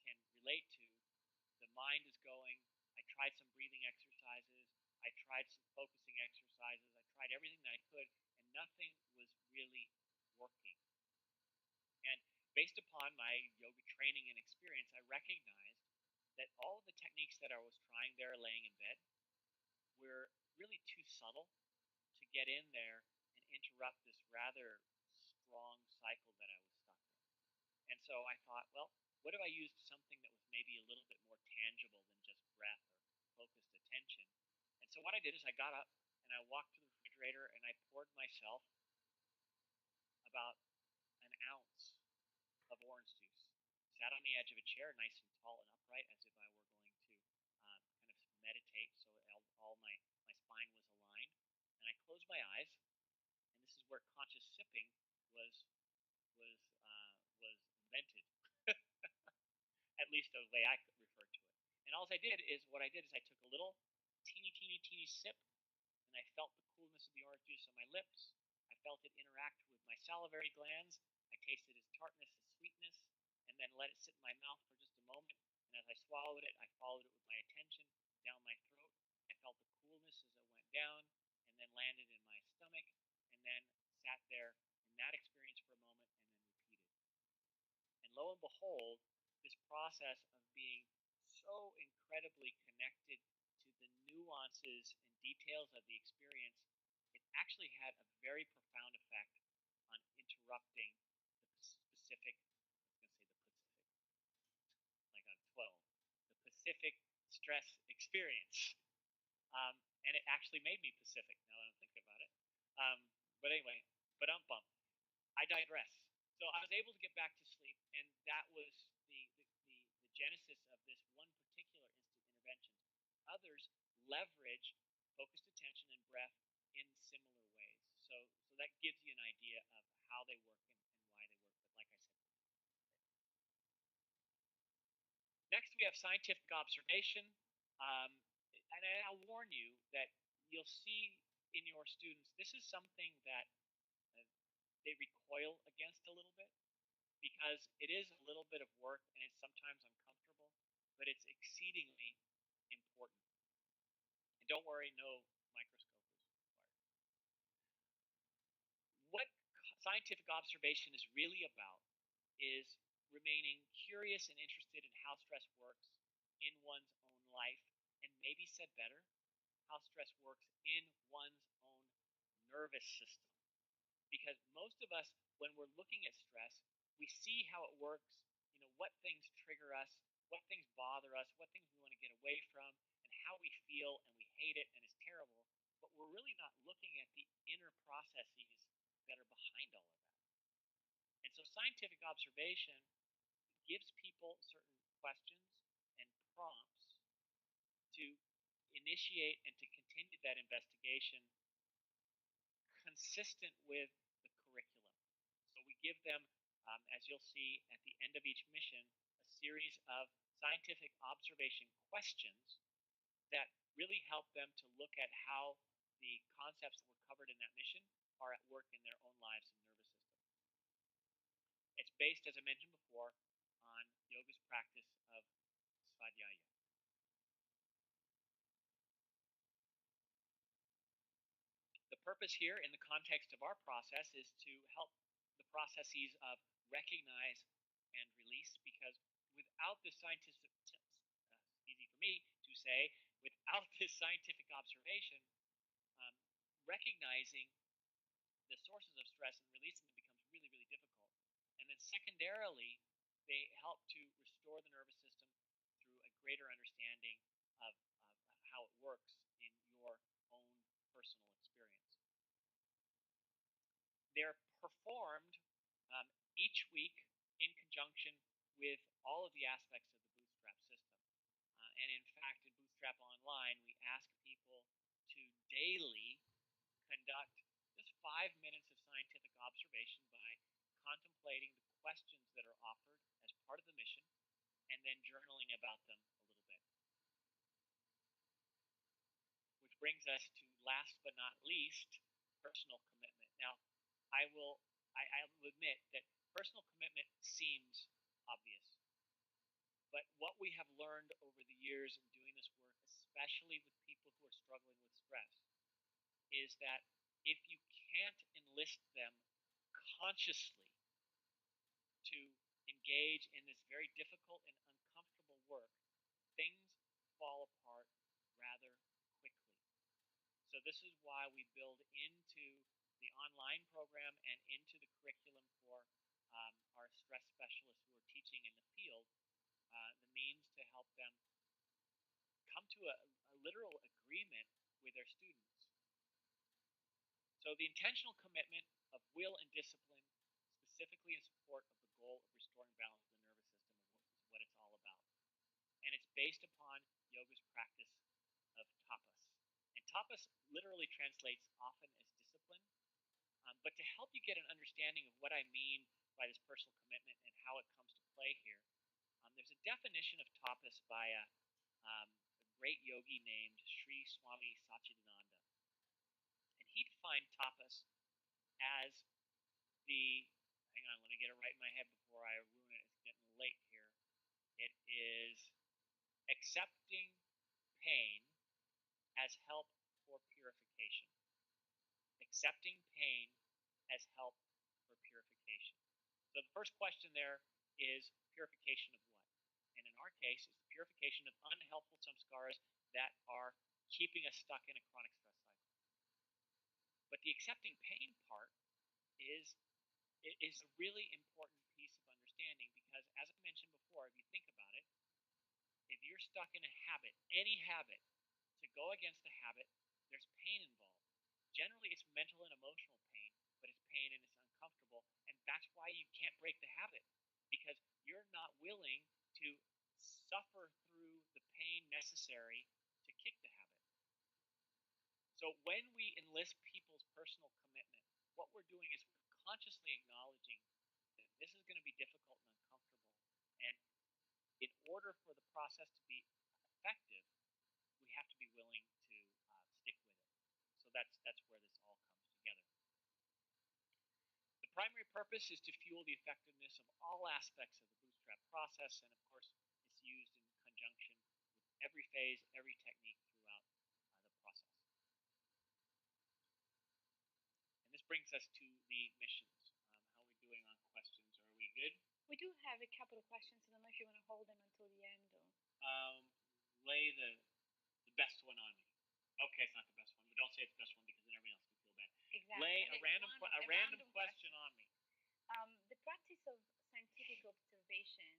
can relate to, the mind is going. I tried some breathing exercises. I tried some focusing exercises. I tried everything that I could, and nothing was really working. And based upon my yoga training and experience, I recognized that all of the techniques that I was trying there laying in bed were really too subtle to get in there and interrupt this rather strong cycle that I was stuck in. And so I thought, well, what if I used something that was maybe a little bit more tangible than just breath or focused attention? And so what I did is I got up and I walked to the refrigerator and I poured myself about an ounce of orange juice. Sat on the edge of a chair, nice and tall and upright, as if I were going to kind of meditate, so all my spine was aligned. And I closed my eyes, and this is where conscious sipping was was invented, at least the way I refer to it. And what I did is I took a little teeny sip, and I felt the coolness of the orange juice on my lips. I felt it interact with my salivary glands. I tasted its tartness, its sweetness, and then let it sit in my mouth for just a moment. And as I swallowed it, I followed it with my attention down my throat. I felt the coolness as it went down, and then landed in my stomach, and then sat there in that experience for a moment, and then repeated. And lo and behold, this process of being so incredibly connected to the nuances and details of the experience, it actually had a very profound effect on interrupting the specific, I was going to say the Pacific, like on 12, the Pacific stress experience. And it actually made me Pacific now that I'm thinking about it. But anyway, I digress. So I was able to get back to sleep, and that was the genesis of this one particular instant intervention. Others leverage focused attention and breath in similar ways. So that gives you an idea of how they work and why they work. But like I said, next we have scientific observation. And I'll warn you that you'll see in your students, this is something that they recoil against a little bit, because it is a little bit of work and it's sometimes uncomfortable, but it's exceedingly important. And don't worry, no microscope is required. What scientific observation is really about is remaining curious and interested in how stress works in one's own life, and maybe said better, how stress works in one's own nervous system. Because most of us, when we're looking at stress, we see how it works, what things trigger us, what things bother us, what things we want to get away from, and how we feel and we hate it and it's terrible. But we're really not looking at the inner processes that are behind all of that. And so scientific observation gives people certain questions and prompts to initiate and to continue that investigation consistent with the curriculum. So we give them, as you'll see at the end of each mission, a series of scientific observation questions that really help them to look at how the concepts that were covered in that mission are at work in their own lives and nervous system. It's based, as I mentioned before, on yoga's practice of svadhyaya. The purpose here in the context of our process is to help the processes of recognize and release, because without this scientific, easy for me to say, without this scientific observation, recognizing the sources of stress and releasing them becomes really, really difficult. And then secondarily, they help to restore the nervous system through a greater understanding of how it works in your own personal experience. They're performed each week in conjunction with all of the aspects of the Bootstrap system. And in fact, in Bootstrap Online, we ask people to daily conduct just 5 minutes of scientific observation by contemplating the questions that are offered as part of the mission and then journaling about them a little bit. Which brings us to, last but not least, personal commitment. Now, I will admit that personal commitment seems obvious. But what we have learned over the years in doing this work, especially with people who are struggling with stress, is that if you can't enlist them consciously to engage in this very difficult and uncomfortable work, things fall apart rather quickly. So this is why we build into the online program and into the curriculum for our stress specialists who are teaching in the field the means to help them come to a literal agreement with their students. So the intentional commitment of will and discipline, specifically in support of the goal of restoring balance to the nervous system, is what it's all about. And it's based upon yoga's practice of tapas. And tapas literally translates often as discipline. But to help you get an understanding of what I mean by this personal commitment and how it comes to play here, there's a definition of tapas by a great yogi named Sri Swami Satchidananda. And he defined tapas as hang on, let me get it right in my head before I ruin it. It's getting late here. It is accepting pain as help for purification. Accepting pain as help for purification. So the first question there is purification of what? And in our case, it's the purification of unhelpful samskaras that are keeping us stuck in a chronic stress cycle. But the accepting pain part is a really important piece of understanding, because as I mentioned before, if you think about it, if you're stuck in a habit, any habit, to go against the habit, there's pain involved. Generally, it's mental and emotional pain, but it's pain and it's uncomfortable, and that's why you can't break the habit, because you're not willing to suffer through the pain necessary to kick the habit. So when we enlist people's personal commitment, what we're doing is we're consciously acknowledging that this is going to be difficult and uncomfortable, and in order for the process to be effective, we have to be willing to stick with it. So that's where this all comes together. The primary purpose is to fuel the effectiveness of all aspects of the Bootstrap process, and of course, it's used in conjunction with every phase, every technique throughout the process. And this brings us to the missions. How are we doing on questions? Are we good? We do have a couple of questions. I don't know if you want to hold them until the end or. Lay the best one on me. Okay, it's not the best one, but don't say it's the best one because then everybody else will feel bad. Exactly. Lay a random question on me. The practice of scientific observation,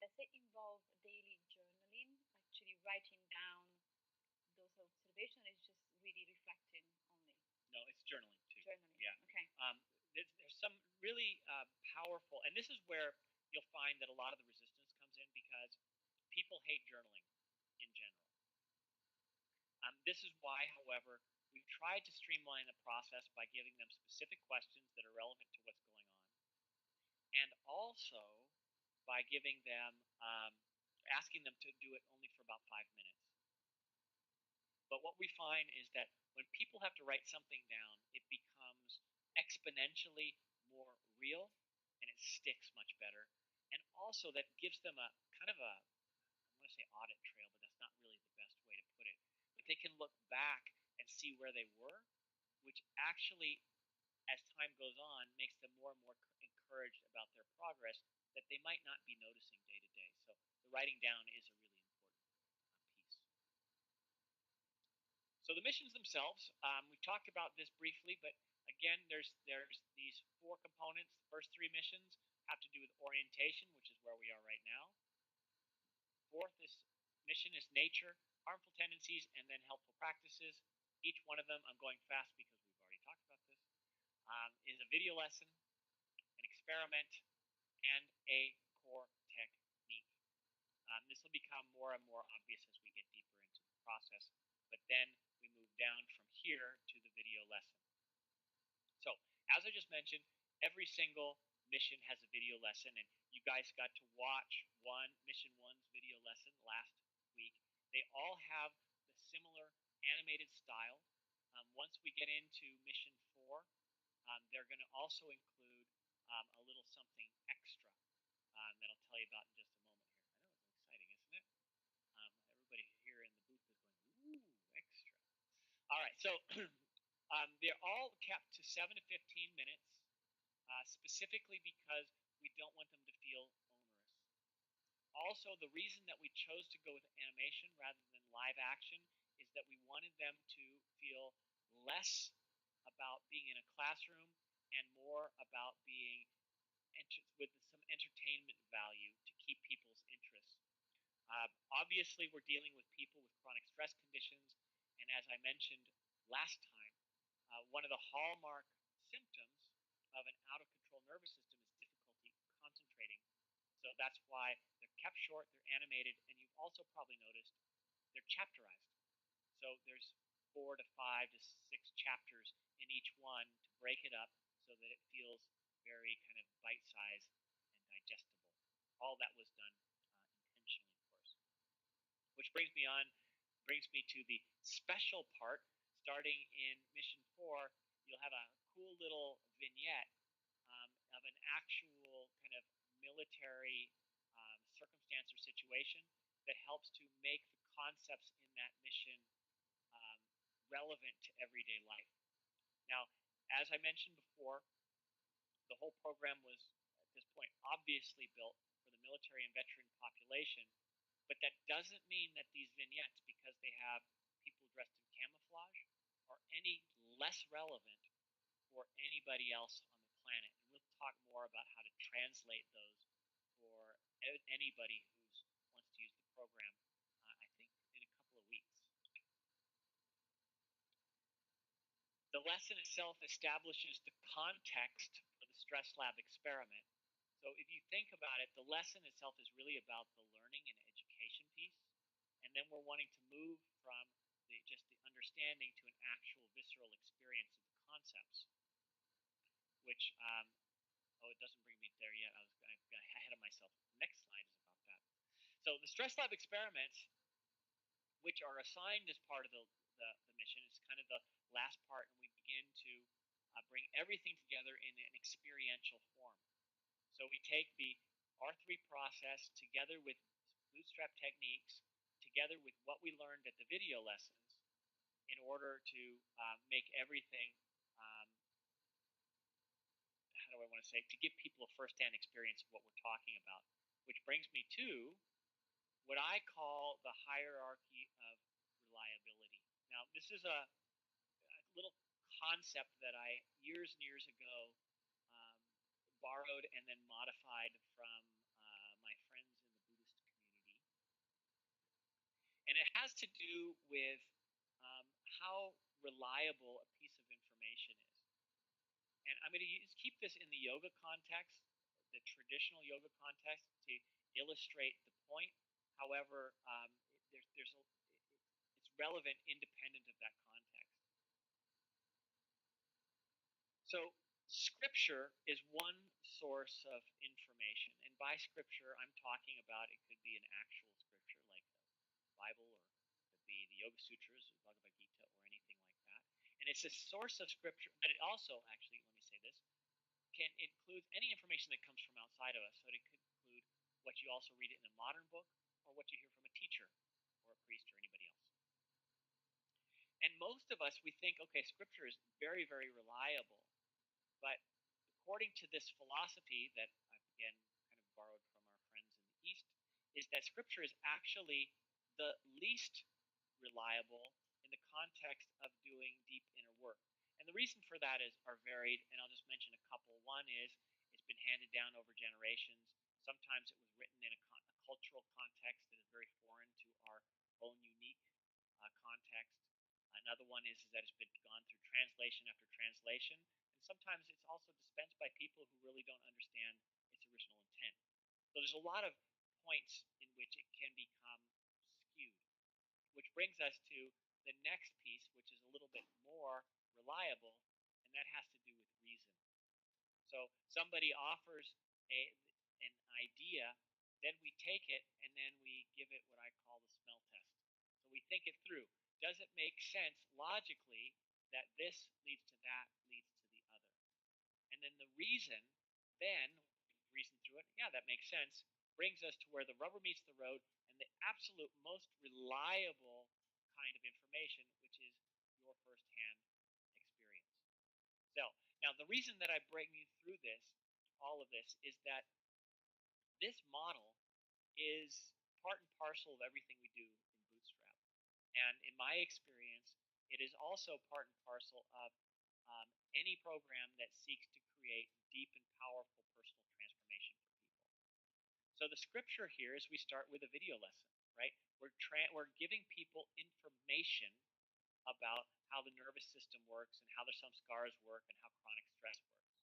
does it involve daily journaling, actually writing down those observations, is just really reflecting only? No, it's journaling too. Journaling. Yeah. Okay. There's some really powerful, and this is where you'll find that a lot of the resistance comes in because people hate journaling in general. This is why, however, we've tried to streamline the process by giving them specific questions that are relevant to what's going on, and also by giving them, asking them to do it only for about 5 minutes. But what we find is that when people have to write something down, it becomes exponentially more real and it sticks much better. And also that gives them a kind of a, I want to say audit trail, but that's not really the best way to put it. But they can look back and see where they were, which actually, as time goes on, makes them more and more encouraged about their progress that they might not be noticing day to day. So the writing down is a really important piece. So the missions themselves, we talked about this briefly, but again, there's these 4 components. The first 3 missions have to do with orientation, which is where we are right now. Fourth mission is nature, harmful tendencies, and then helpful practices. Each one of them, I'm going fast because we've already talked about this, is a video lesson, an experiment, and a core technique. This will become more and more obvious as we get deeper into the process, but then we move down from here to the video lesson. So, as I just mentioned, every single mission has a video lesson, and you guys got to watch mission 1's video lesson last week. They all have the similar animated style. Once we get into mission 4, they're going to also include a little something extra that I'll tell you about in just a moment here. I know it's exciting, isn't it? Everybody here in the booth is going, ooh, extra. All right, so they're all kept to 7 to 15 minutes, specifically because we don't want them to feel onerous. Also, the reason that we chose to go with animation rather than live action is that we wanted them to feel less about being in a classroom and more about being with some entertainment value to keep people's interest. Obviously, we're dealing with people with chronic stress conditions, and as I mentioned last time, one of the hallmark symptoms of an out-of-control nervous system is difficulty concentrating. So that's why they're kept short, they're animated, and you've also probably noticed they're chapterized. So there's 4 to 5 to 6 chapters in each one to break it up so that it feels very kind of bite-sized and digestible. All that was done intentionally, of course. Which brings me to the special part. Starting in mission 4, you'll have a cool little vignette of an actual kind of military circumstance or situation that helps to make the concepts in that mission relevant to everyday life. Now, as I mentioned before, the whole program was, at this point, obviously built for the military and veteran population, but that doesn't mean that these vignettes, because they have people dressed in camouflage, are any less relevant for anybody else on the planet. And we'll talk more about how to translate those for anybody who wants to use the program, I think, in a couple of weeks. The lesson itself establishes the context for the stress lab experiment. So if you think about it, the lesson itself is really about the learning and education piece. And then we're wanting to move from just the understanding to an actual visceral experience of the concepts, which, it doesn't bring me there yet. I got ahead of myself. The next slide is about that. So the stress lab experiments, which are assigned as part of the mission, is kind of the last part, and we begin to bring everything together in an experiential form. So we take the R3 process together with bootstrap techniques, together with what we learned at the video lessons, in order to make everything, how do how I want to say, to give people a firsthand experience of what we're talking about. Which brings me to what I call the hierarchy of reliability. Now, this is a little concept that I, years and years ago, um, borrowed and then modified from my friends in the Buddhist community. And it has to do with how reliable a piece of information is. And I'm going to keep this in the yoga context, the traditional yoga context, to illustrate the point. However, it's relevant independent of that context. So, scripture is one source of information, and by scripture, I'm talking about it could be an actual scripture like the Bible, or it could be the Yoga Sutras, or Bhagavad Gita, or anything like that. And it's a source of scripture, but it also, actually, let me say this, can include any information that comes from outside of us. So it could include what you also read in a modern book, or what you hear from a teacher, or a priest, or anybody else. And most of us, we think, okay, scripture is very, very reliable. But according to this philosophy that I've again kind of borrowed from our friends in the East, is that scripture is actually the least reliable in the context of doing deep inner work. And the reason for that are varied, and I'll just mention a couple. One is it's been handed down over generations. Sometimes it was written in a cultural context that is very foreign to our own unique context. Another one is that it's been gone through translation after translation. And sometimes it's also dispensed by people who really don't understand its original intent. So there's a lot of points in which it can become skewed, which brings us to the next piece, which is a little bit more reliable, and that has to do with reason. So somebody offers an idea, then we take it, and then we give it what I call the smell test. So we think it through. Does it make sense logically that this leads to that, leads to the other? And then the reason, then, reason through it, yeah, that makes sense, brings us to where the rubber meets the road and the absolute most reliable kind of information, which is your firsthand experience. So, now the reason that I bring you through this, all of this, is that this model is part and parcel of everything we do in Bootstrap. And in my experience, it is also part and parcel of any program that seeks to create deep and powerful personal transformation for people. So the scripture here is we start with a video lesson, right? We're giving people information about how the nervous system works and how some scars work and how chronic stress works.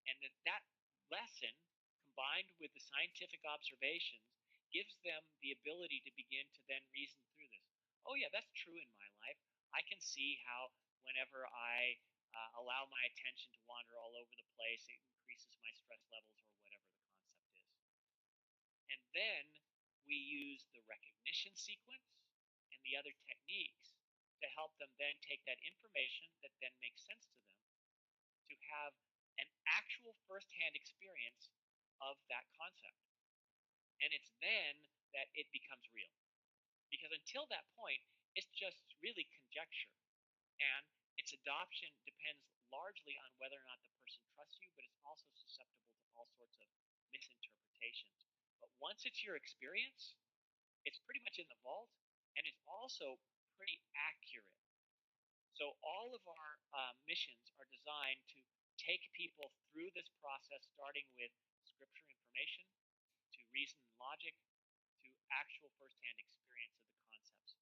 And that lesson, combined with the scientific observations, gives them the ability to begin to then reason through this. Oh yeah, that's true in my life. I can see how whenever I allow my attention to wander all over the place, it increases my stress levels, or whatever the concept is. And then we use the recognition sequence and the other techniques to help them then take that information that then makes sense to them to have an actual firsthand experience of that concept. And it's then that it becomes real. Because until that point, it's just really conjecture. And its adoption depends largely on whether or not the person trusts you, but it's also susceptible to all sorts of misinterpretations. But once it's your experience, it's pretty much in the vault, and it's also pretty accurate. So all of our missions are designed to take people through this process, starting with scripture information, to reason and logic, to actual firsthand experience of the concepts.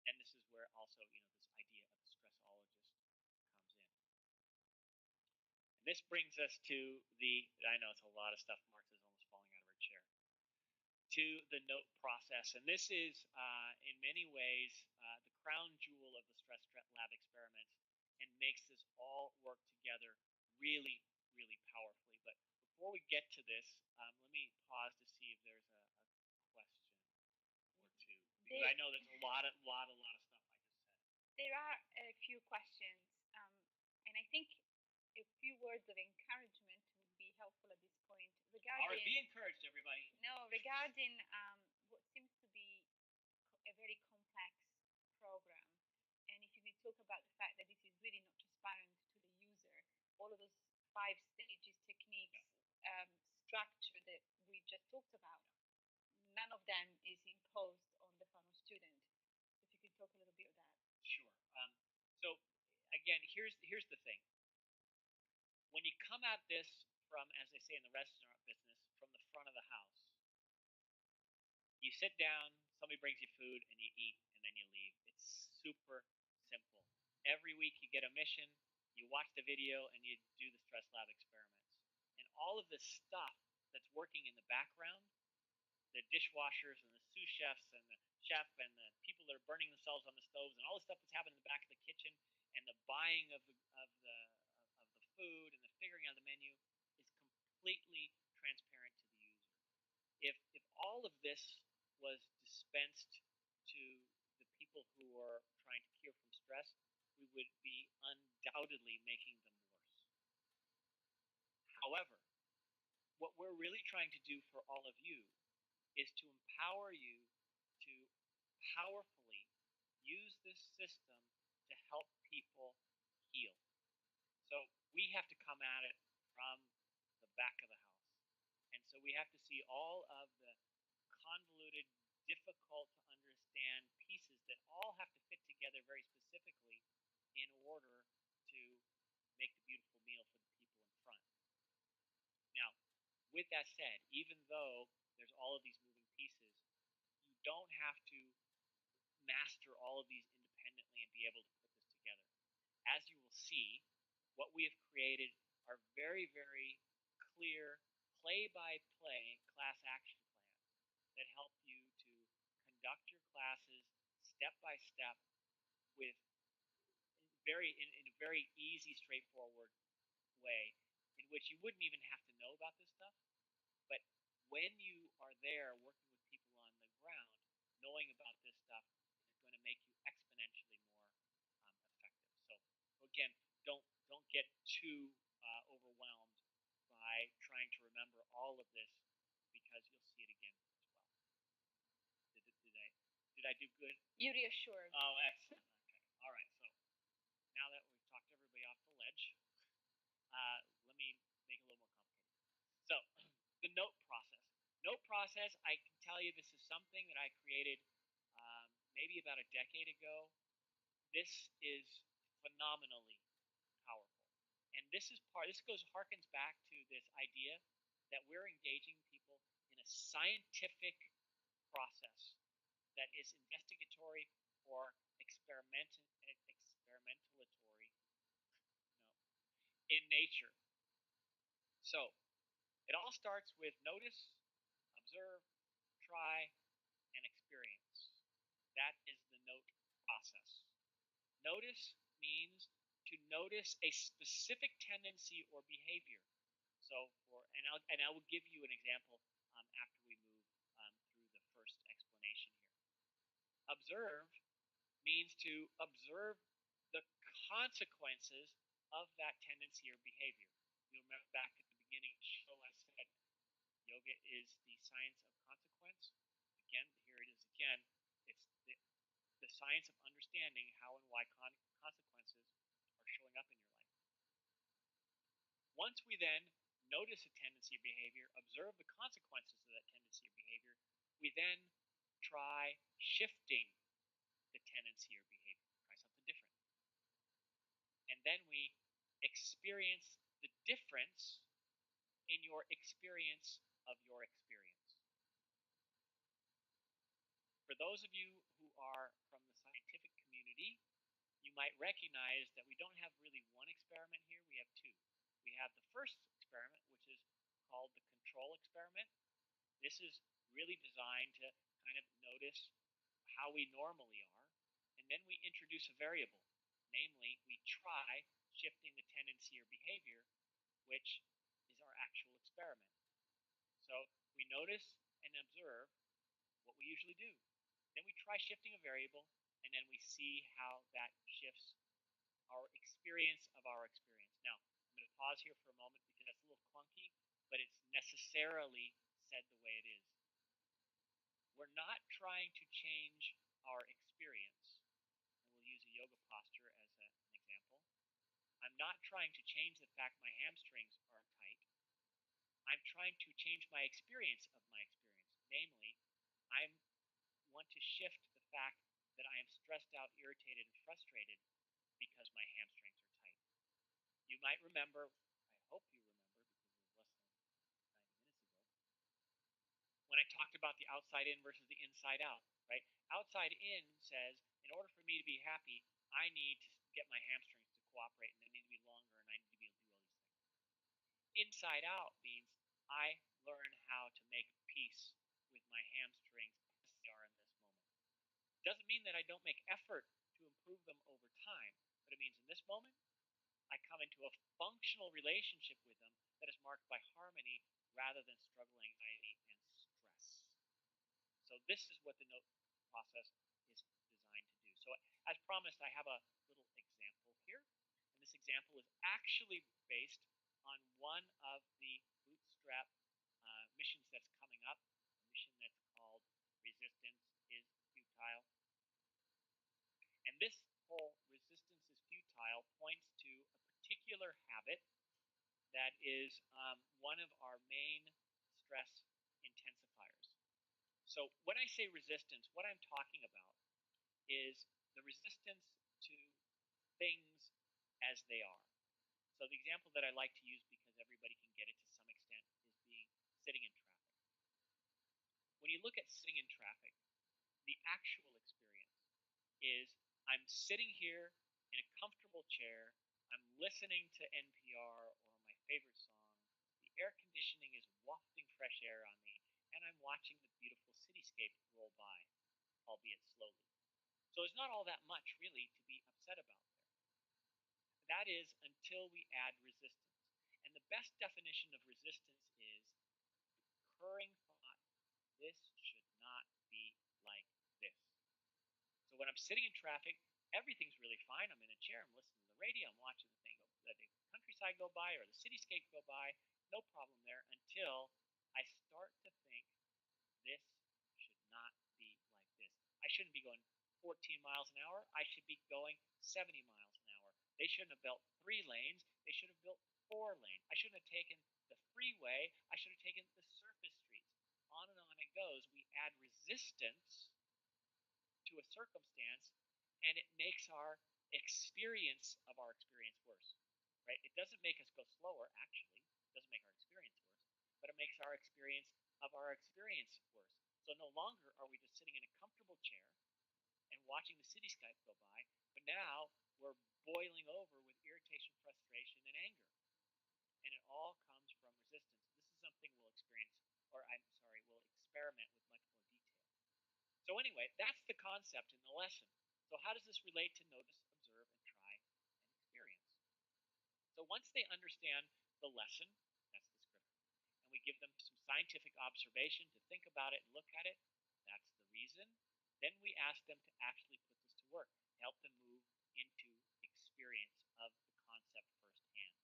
And this is where also, this idea of the stressologist comes in. And this brings us to I know it's a lot of stuff, Martha's almost falling out of her chair, to the note process. And this is, in many ways, the crown jewel of the stress lab experiments, and makes this all work together really, really powerfully. But before we get to this, let me pause to see if there's a question or two, because I know there's a lot of stuff I just said. There are a few questions, and I think a few words of encouragement would be helpful at this point. All right, be encouraged, everybody. No, regarding what seems to be a very complex program, and if you could talk about the fact that this is really not transparent to the user, all of those 5 stages, techniques, structure that we just talked about, none of them is imposed on the funnel student. If you could talk a little bit of that. Sure. So again, here's the thing. When you come at this from, as they say in the restaurant business, from the front of the house, you sit down, somebody brings you food, and you eat, and then you leave. It's super simple. Every week you get a mission, you watch the video, and you do the stress lab experiments. And all of this stuff that's working in the background, the dishwashers and the sous chefs and the chef and the people that are burning themselves on the stoves and all the stuff that's happening in the back of the kitchen and the buying of the food and the figuring out the menu is completely transparent to the user. If all of this was dispensed to the people who are trying to cure from stress, we would be undoubtedly making them worse. However, what we're really trying to do for all of you is to empower you to powerfully use this system to help people heal. So we have to come at it from the back of the house. And so we have to see all of the convoluted, difficult to understand pieces that all have to fit together very specifically in order to make the beautiful meal for the people in front. Now, with that said, even though there's all of these moving pieces, you don't have to master all of these independently and be able to put this together. As you will see, what we have created are very, very clear play-by-play class action plans that help you to conduct your classes step by step with in a very easy, straightforward way in which you wouldn't even have to know about this stuff. But when you are there working with people on the ground, knowing about this stuff is going to make you exponentially more effective. So again, don't get too overwhelmed by trying to remember all of this because you'll see it again as well. Did I do good? You reassured. Oh, excellent. Okay. All right. So now that we've talked everybody off the ledge, let me make it a little more complicated. So the note process. Note process, I can tell you this is something that I created maybe about a decade ago. This is phenomenally powerful. And this harkens back to this idea that we're engaging people in a scientific process that is investigatory or experimentatory in nature. So it all starts with notice, observe, try, and experience. That is the note process. Notice means to notice a specific tendency or behavior. So and I will give you an example after we move through the first explanation here. Observe means to observe the consequences of that tendency or behavior. You remember back at the beginning of the show I said yoga is the science of consequence. Again, here it is again. It's the science of understanding how and why consequences are showing up in your life. Once we then notice a tendency or behavior, observe the consequences of that tendency or behavior, we then try shifting the tendency or behavior. Try something different. And then we experience the difference in your experience of your experience. For those of you who are from the scientific community, you might recognize that we don't have really one experiment here, we have two. We have the first experiment, which is called the control experiment. This is really designed to kind of notice how we normally are, and then we introduce a variable. Namely, we try shifting the tendency or behavior, which is our actual experiment. So we notice and observe what we usually do. Then we try shifting a variable, and then we see how that shifts our experience of our experience. Now, I'm going to pause here for a moment because that's a little clunky, but it's necessarily said the way it is. We're not trying to change our experience, and we'll use a yoga posture as an example. I'm not trying to change the fact my hamstrings are tight. I'm trying to change my experience of my experience. Namely, I want to shift the fact that I am stressed out, irritated, and frustrated because my hamstrings are tight. You might remember, I hope you remember, because it was less than 90 minutes ago, when I talked about the outside in versus the inside out, right? Outside in says, in order for me to be happy, I need to get my hamstrings to cooperate, and they need to be longer, and I need to be able to do all these things. Inside out means I learn how to make peace with my hamstrings as they are in this moment. Doesn't mean that I don't make effort to improve them over time, but it means in this moment, I come into a functional relationship with them that is marked by harmony rather than struggle, anxiety, and stress. So this is what the note process is designed to do. So as promised, I have a little example here. And this example is actually based on one of the bootstrap missions that's coming up, a mission that's called Resistance is Futile. And this whole resistance is futile points to a particular habit that is one of our main stress intensifiers. So when I say resistance, what I'm talking about is the resistance to things as they are. So the example that I like to use, because everybody can get it to some extent, is being sitting in traffic. When you look at sitting in traffic, the actual experience is I'm sitting here in a comfortable chair, I'm listening to NPR or my favorite song, the air conditioning is wafting fresh air on me, and I'm watching the beautiful cityscape roll by, albeit slowly. So it's not all that much really to be upset about there. That is until we add resistance. And the best definition of resistance is recurring thought, this should not be like this. So when I'm sitting in traffic, everything's really fine. I'm in a chair, I'm listening to the radio, I'm watching the countryside go by or the cityscape go by. No problem there until I start to think this should not be like this. I shouldn't be going 14 miles an hour. I should be going 70 miles an hour. They shouldn't have built 3 lanes. They should have built 4 lanes. I shouldn't have taken the freeway. I should have taken the surface streets. On and on it goes. We add resistance to a circumstance, and it makes our experience of our experience worse. Right? It doesn't make us go slower, actually. It doesn't make our experience worse, but it makes our experience of our experience worse. So no longer are we just sitting in a comfortable chair and watching the cityscape go by, but now we're boiling over with irritation, frustration, and anger. And it all comes from resistance. This is something we'll experience, or I'm sorry, we'll experiment with much more detail. So anyway, that's the concept in the lesson. So how does this relate to notice, observe, and try, and experience? So once they understand the lesson, that's the script, and we give them some scientific observation to think about it and look at it, that's the reason. Then we ask them to actually put this to work, help them move into experience of the concept firsthand.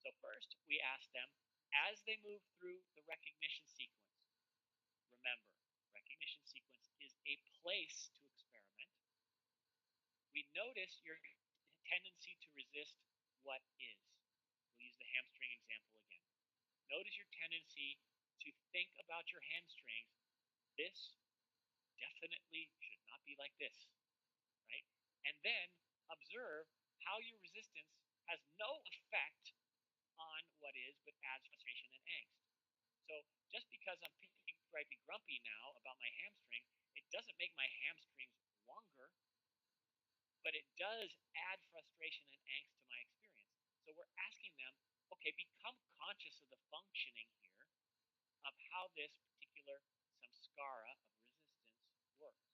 So first, we ask them, as they move through the recognition sequence, remember, recognition sequence is a place to experiment. We notice your tendency to resist what is. We'll use the hamstring example again. Notice your tendency to think about your hamstrings. This definitely should not be like this, right? And then observe how your resistance has no effect on what is, but adds frustration and angst. So just because I'm picky, gripey, grumpy now about my hamstring, it doesn't make my hamstrings longer, but it does add frustration and angst to my experience. So we're asking them, okay, become conscious of the functioning here of how this particular samskara of resistance works.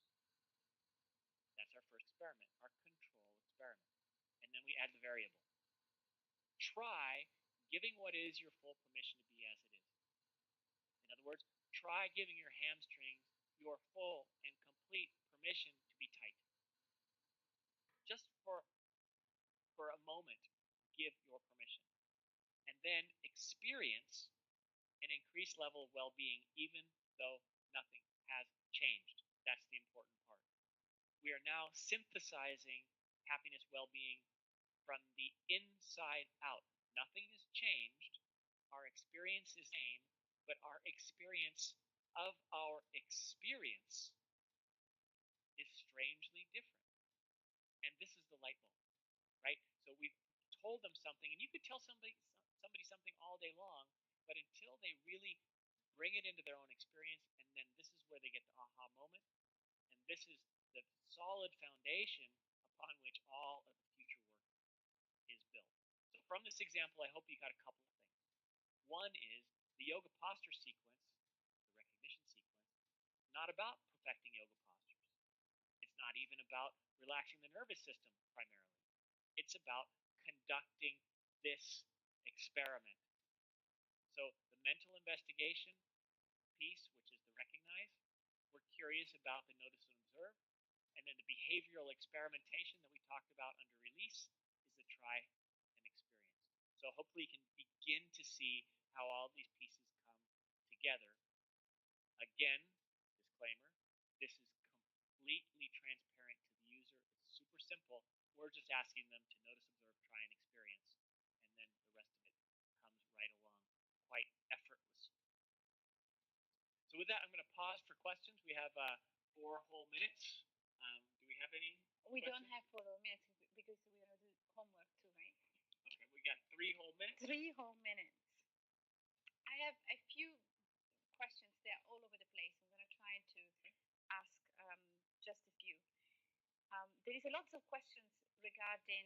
That's our first experiment, our control experiment. And then we add the variable. Try giving what is your full permission to be as it is. In other words, try giving your hamstrings your full and complete permission to be tight. Just for a moment, give your permission. And then experience an increased level of well-being even though nothing has changed. That's the important part. We are now synthesizing happiness, well-being, from the inside out. Nothing has changed. Our experience is the same, but our experience of our experience is strangely different. And this is the light bulb, right? So we've told them something, and you could tell somebody something all day long, but until they really bring it into their own experience, and then this is where they get the aha moment, and this is the solid foundation upon which all of the future work is built. So from this example, I hope you got a couple of things. One is the yoga posture sequence, the recognition sequence, not about perfecting yoga postures. It's not even about relaxing the nervous system primarily. It's about conducting this experiment. So the mental investigation piece, which is the recognize, we're curious about the notice and observe, and then the behavioral experimentation that we talked about under release is the try and experience. So hopefully you can begin to see how all these pieces come together. Again, disclaimer, this is completely transparent to the user. It's super simple. We're just asking them to notice, observe, try, and experience, and then the rest of it comes right along quite effortlessly. So with that, I'm going to pause for questions. We have 4 whole minutes. Do we have any We questions? don't have 4 minutes because we're going to do homework too, right? Okay, we got 3 whole minutes. 3 whole minutes. I have a few questions. They're all over the place. I'm going to try to ask just a few. There is a lot of questions regarding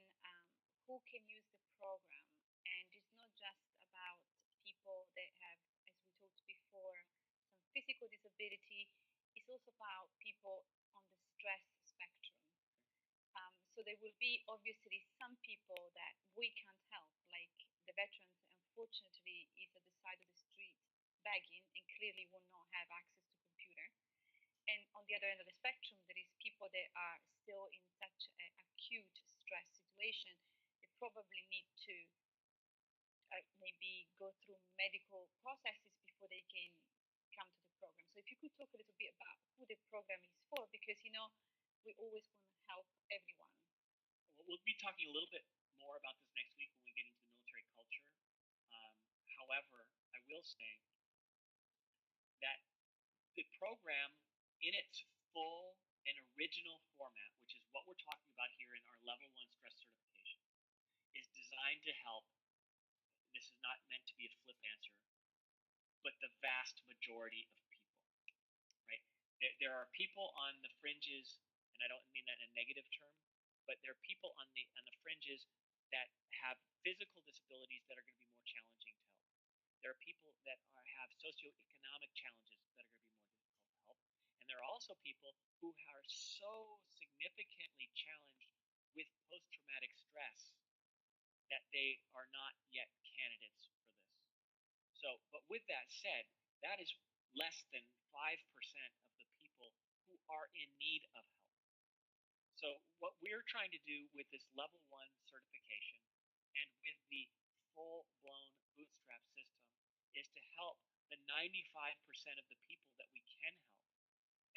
who can use the program, and it's not just about people that have, as we talked before, some physical disability. It's also about people on the stress spectrum. So there will be obviously some people that we can't help, like the veterans, unfortunately, is at the side of the street begging and clearly will not have access to computer. And on the other end of the spectrum, there is people that are still in such an acute stress situation. They probably need to maybe go through medical processes before they can come to the program. So if you could talk a little bit about who the program is for, because we always want to help everyone. We'll be talking a little bit more about this next week when we get into the military culture. However, I will say that the program in its full and original format, which is what we're talking about here in our level 1 stress certification, is designed to help. This is not meant to be a flip answer, but the vast majority of people, right? There are people on the fringes, and I don't mean that in a negative term, but there are people on the fringes that have physical disabilities that are going to be more challenging to help. There are people that have socioeconomic challenges that are going to be more difficult to help. And there are also people who are so significantly challenged with post-traumatic stress that they are not yet candidates for this. So, but with that said, that is less than 5% of the people who are in need of help. So what we're trying to do with this level 1 certification and with the full-blown bootstrap system is to help the 95% of the people that we can help,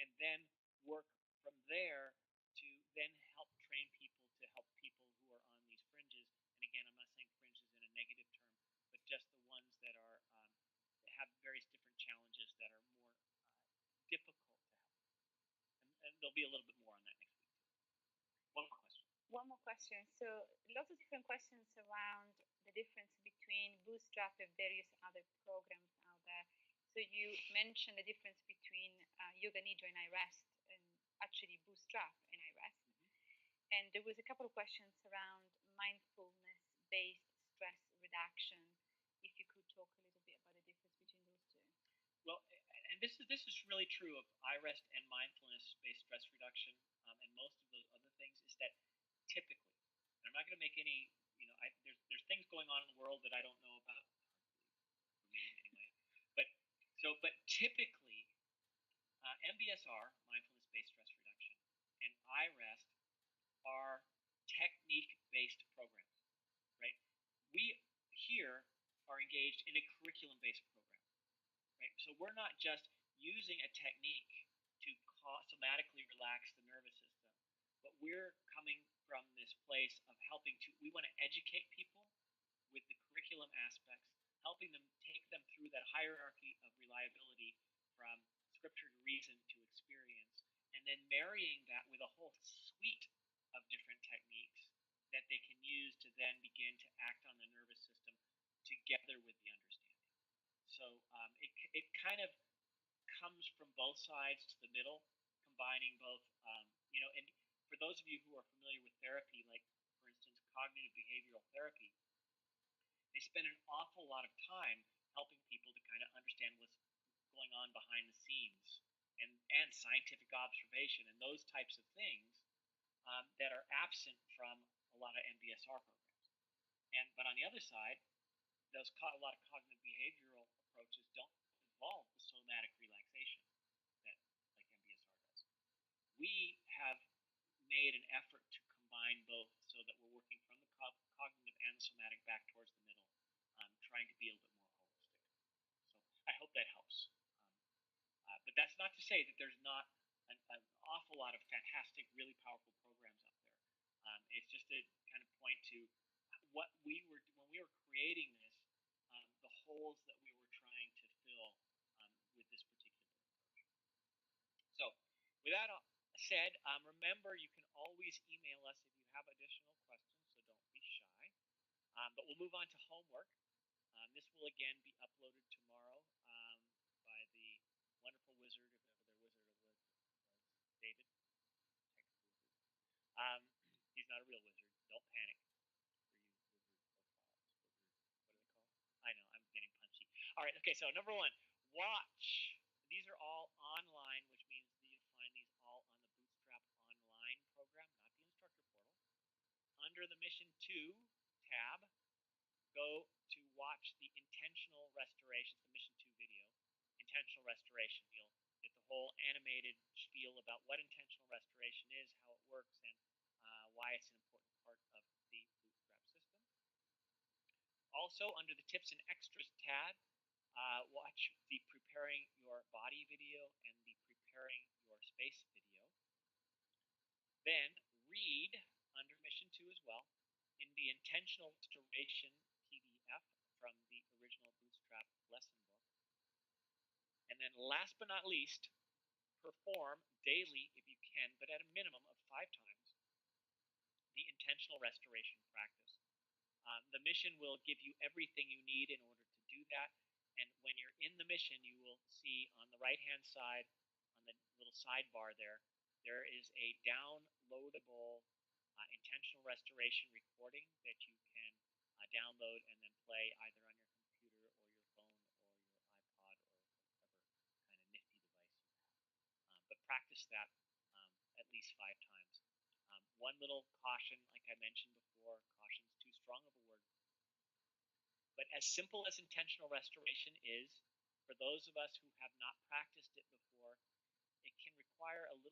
and then work from there to then help train people to help people who are on these fringes. And again, I'm not saying fringes in a negative term, but just the ones that are that have various different challenges that are more difficult to help. And there'll be a little bit more on that next week. One more question. One more question. So lots of different questions around the difference between Bootstrap and various other programs out there. So you mentioned the difference between Yoga Nidra and iRest, and actually Bootstrap and iRest. Mm-hmm. And there was a couple of questions around mindfulness-based stress reduction. If you could talk a little bit about the difference between those two. Well, and this is really true of iRest and mindfulness-based stress reduction, and most of those other things, is that typically, and I'm not going to make any, there's things going on in the world that I don't know about, for me anyway. But typically, MBSR, mindfulness-based stress reduction, and iRest are technique-based programs, right? We here are engaged in a curriculum-based program, right? So we're not just using a technique to somatically relax the nervous system. but we're coming from this place of helping to, we want to educate people with the curriculum aspects, helping them take them through that hierarchy of reliability from scripture to reason to experience, and then marrying that with a whole suite of different techniques that they can use to then begin to act on the nervous system together with the understanding. So it kind of comes from both sides to the middle, combining both, and for those of you who are familiar with therapy, like for instance, cognitive behavioral therapy, they spend an awful lot of time helping people to kind of understand what's going on behind the scenes and scientific observation and those types of things that are absent from a lot of NBSR programs. But on the other side, a lot of cognitive behavioral approaches don't involve the somatic relaxation that like NBSR does. We have made an effort to combine both so that we're working from the cognitive and the somatic back towards the middle, trying to be a little bit more holistic. So I hope that helps. But that's not to say that there's not an awful lot of fantastic, really powerful programs out there. It's just to kind of point to what we were when we were creating this, the holes that we were trying to fill with this particular approach. So, with that said, remember you can always email us if you have additional questions, so don't be shy. But we'll move on to homework. This will again be uploaded tomorrow by the wonderful wizard, if ever their wizard was David, technical wizard. He's not a real wizard. Don't panic for you wizard profiles. What are they called? I know, I'm getting punchy. All right, okay, so number one, watch. These are all online, which means that you find these all on the Bootstrap Online program, not the instructor portal. Under the Mission 2 tab, go to watch the intentional restoration, the Mission 2 video, intentional restoration. You'll get the whole animated spiel about what intentional restoration is, how it works, and why it's an important part of the Bootstrap system. Also, under the Tips and Extras tab, watch the Preparing Your Body video and the Preparing Your Space video. Then read, under Mission 2 as well, in the Intentional Restoration PDF from the original Bootstrap lesson book. And then last but not least, perform daily if you can, but at a minimum of 5 times, the intentional restoration practice. The mission will give you everything you need in order to do that. And when you're in the mission, you will see on the right-hand side, on the little sidebar there is a downloadable intentional restoration recording that you can download and then play either on your computer or your phone or your iPod or whatever kind of nifty device you have. But practice that at least 5 times. One little caution, like I mentioned before, caution's too strong of a word. But as simple as intentional restoration is, for those of us who have not practiced it before, it can require a little